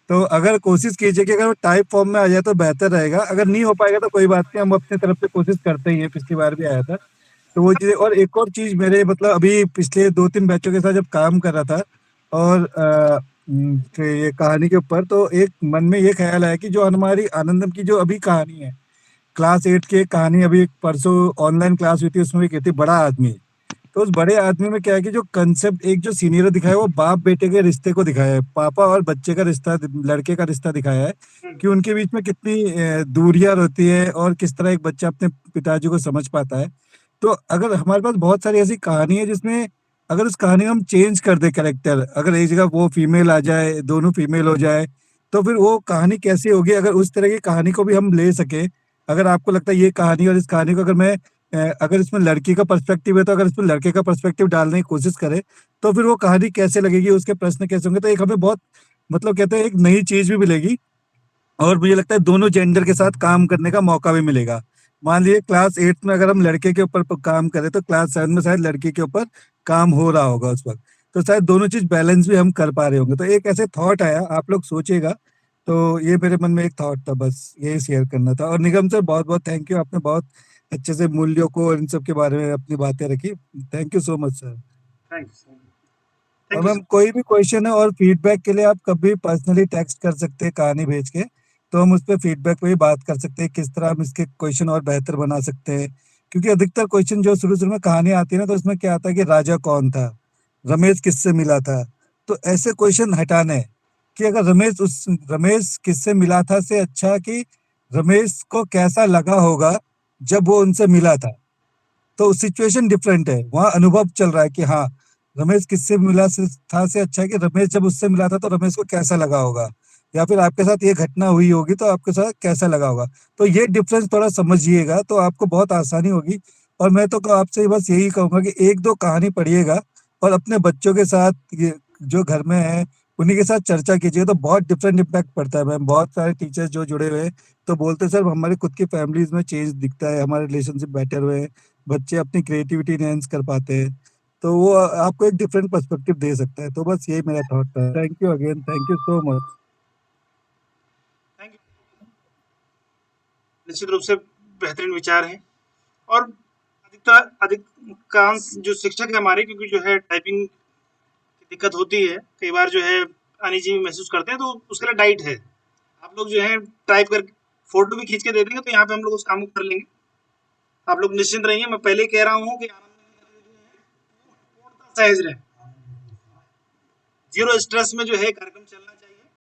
तो अगर कोशिश कीजिए कि अगर वो टाइप फॉर्म में आ जाए तो बेहतर रहेगा, अगर नहीं हो पाएगा तो कोई बात नहीं, हम अपनी तरफ से कोशिश करते ही हैं, पिछली बार भी आया था। तो वो चीज़, और एक और चीज़, मेरे मतलब अभी पिछले 2-3 बैचों के साथ जब काम कर रहा था और तो ये कहानी के ऊपर, तो एक मन में ये ख्याल आया कि जो हमारी आनंदम की जो अभी कहानी है, क्लास 8 की एक कहानी अभी परसों ऑनलाइन क्लास हुई थी, उसमें भी कहती बड़ा आदमी। तो उस बड़े आदमी में क्या है कि जो कंसेप्ट एक जो सीनियर दिखाया है, वो बाप बेटे के रिश्ते को दिखाया है, पापा और बच्चे का रिश्ता, लड़के का रिश्ता दिखाया है कि उनके बीच में कितनी दूरियां होती है और किस तरह एक बच्चा अपने पिताजी को समझ पाता है। तो अगर हमारे पास बहुत सारी ऐसी कहानी है जिसमें अगर उस कहानी में हम चेंज कर दे कैरेक्टर, अगर एक जगह वो फीमेल आ जाए, दोनों फीमेल हो जाए, तो फिर वो कहानी कैसी होगी? अगर उस तरह की कहानी को भी हम ले सके, अगर आपको लगता है ये कहानी और इस कहानी को अगर मैं अगर इसमें लड़की का पर्सपेक्टिव है, तो अगर इसमें लड़के का पर्सपेक्टिव डालने की कोशिश करें, तो फिर वो कहानी कैसे लगेगी, उसके प्रश्न कैसे होंगे? तो एक हमें बहुत मतलब कहते हैं एक नई चीज भी मिलेगी और मुझे लगता है दोनों जेंडर के साथ काम करने का मौका भी मिलेगा। मान लीजिए क्लास 8 में अगर हम लड़के के ऊपर काम करें, तो क्लास 7 में शायद लड़की के ऊपर काम हो रहा होगा उस वक्त, तो शायद दोनों चीज बैलेंस भी हम कर पा रहे होंगे। तो एक ऐसे थॉट आया, आप लोग सोचिएगा। तो ये मेरे मन में एक थॉट था, बस यही शेयर करना था। और निगम सर बहुत बहुत थैंक यू, आपने बहुत अच्छे से मूल्यों को और इन सब के बारे में अपनी बातें रखी। Thank you so much sir. और मैम कोई भी क्वेश्चन है और फीडबैक के लिए आप कभी पर्सनली टेक्स्ट कर सकते हैं कहानी भेज के, तो हम उस पर फीडबैक पे भी बात कर सकते हैं किस तरह हम इसके क्वेश्चन और बेहतर बना सकते हैं। क्योंकि अधिकतर क्वेश्चन जो शुरू शुरू में कहानी आती है ना, तो उसमें क्या आता है कि राजा कौन था, रमेश किससे मिला था, तो ऐसे क्वेश्चन हटाने हैं कि अगर रमेश किससे मिला था से अच्छा कि रमेश को कैसा लगा होगा जब वो उनसे मिला था। तो सिचुएशन डिफरेंट है, वहाँ अनुभव चल रहा है कि हाँ रमेश किससे मिला था से अच्छा है कि रमेश जब उससे मिला था तो रमेश को कैसा लगा होगा, या फिर आपके साथ ये घटना हुई होगी तो आपके साथ कैसा लगा होगा। तो ये डिफरेंस थोड़ा समझिएगा तो आपको बहुत आसानी होगी। और मैं तो आपसे बस यही कहूंगा कि एक दो कहानी पढ़िएगा और अपने बच्चों के साथ जो घर में है उन्हीं के साथ चर्चा कीजिए, तो बहुत डिफरेंट इम्पैक्ट पड़ता है मैम। बहुत सारे टीचर्स जो जुड़े हुए हैं तो बोलते हैं सर हमारी खुद की फैमिलीज में चेंज दिखता है, हमारे रिलेशनशिप बेटर हुए हैं, बच्चे अपनी क्रिएटिविटी एनहांस कर पाते हैं, तो वो आपको एक डिफरेंट पर्सपेक्टिव दे सकता है। तो बस यही मेरा थॉट था। Thank you again, thank you so much. निश्चित रूप से बेहतरीन विचार है। और अधिकांश जो शिक्षक है हमारे, क्योंकि जो है टाइपिंग की दिक्कत होती है, कई बार जो है अनिजी महसूस करते हैं, तो उसके लिए डाइट है। आप लोग जो है टाइप कर फोटो भी खींच के दे देंगे तो यहाँ पे हम लोग उस काम को कर लेंगे। आप लोग निश्चिंत रहिए। मैं पहले ही कह रहा हूँ कि सहज रहे, जीरो स्ट्रेस में जो है कार्यक्रम चलना चाहिए।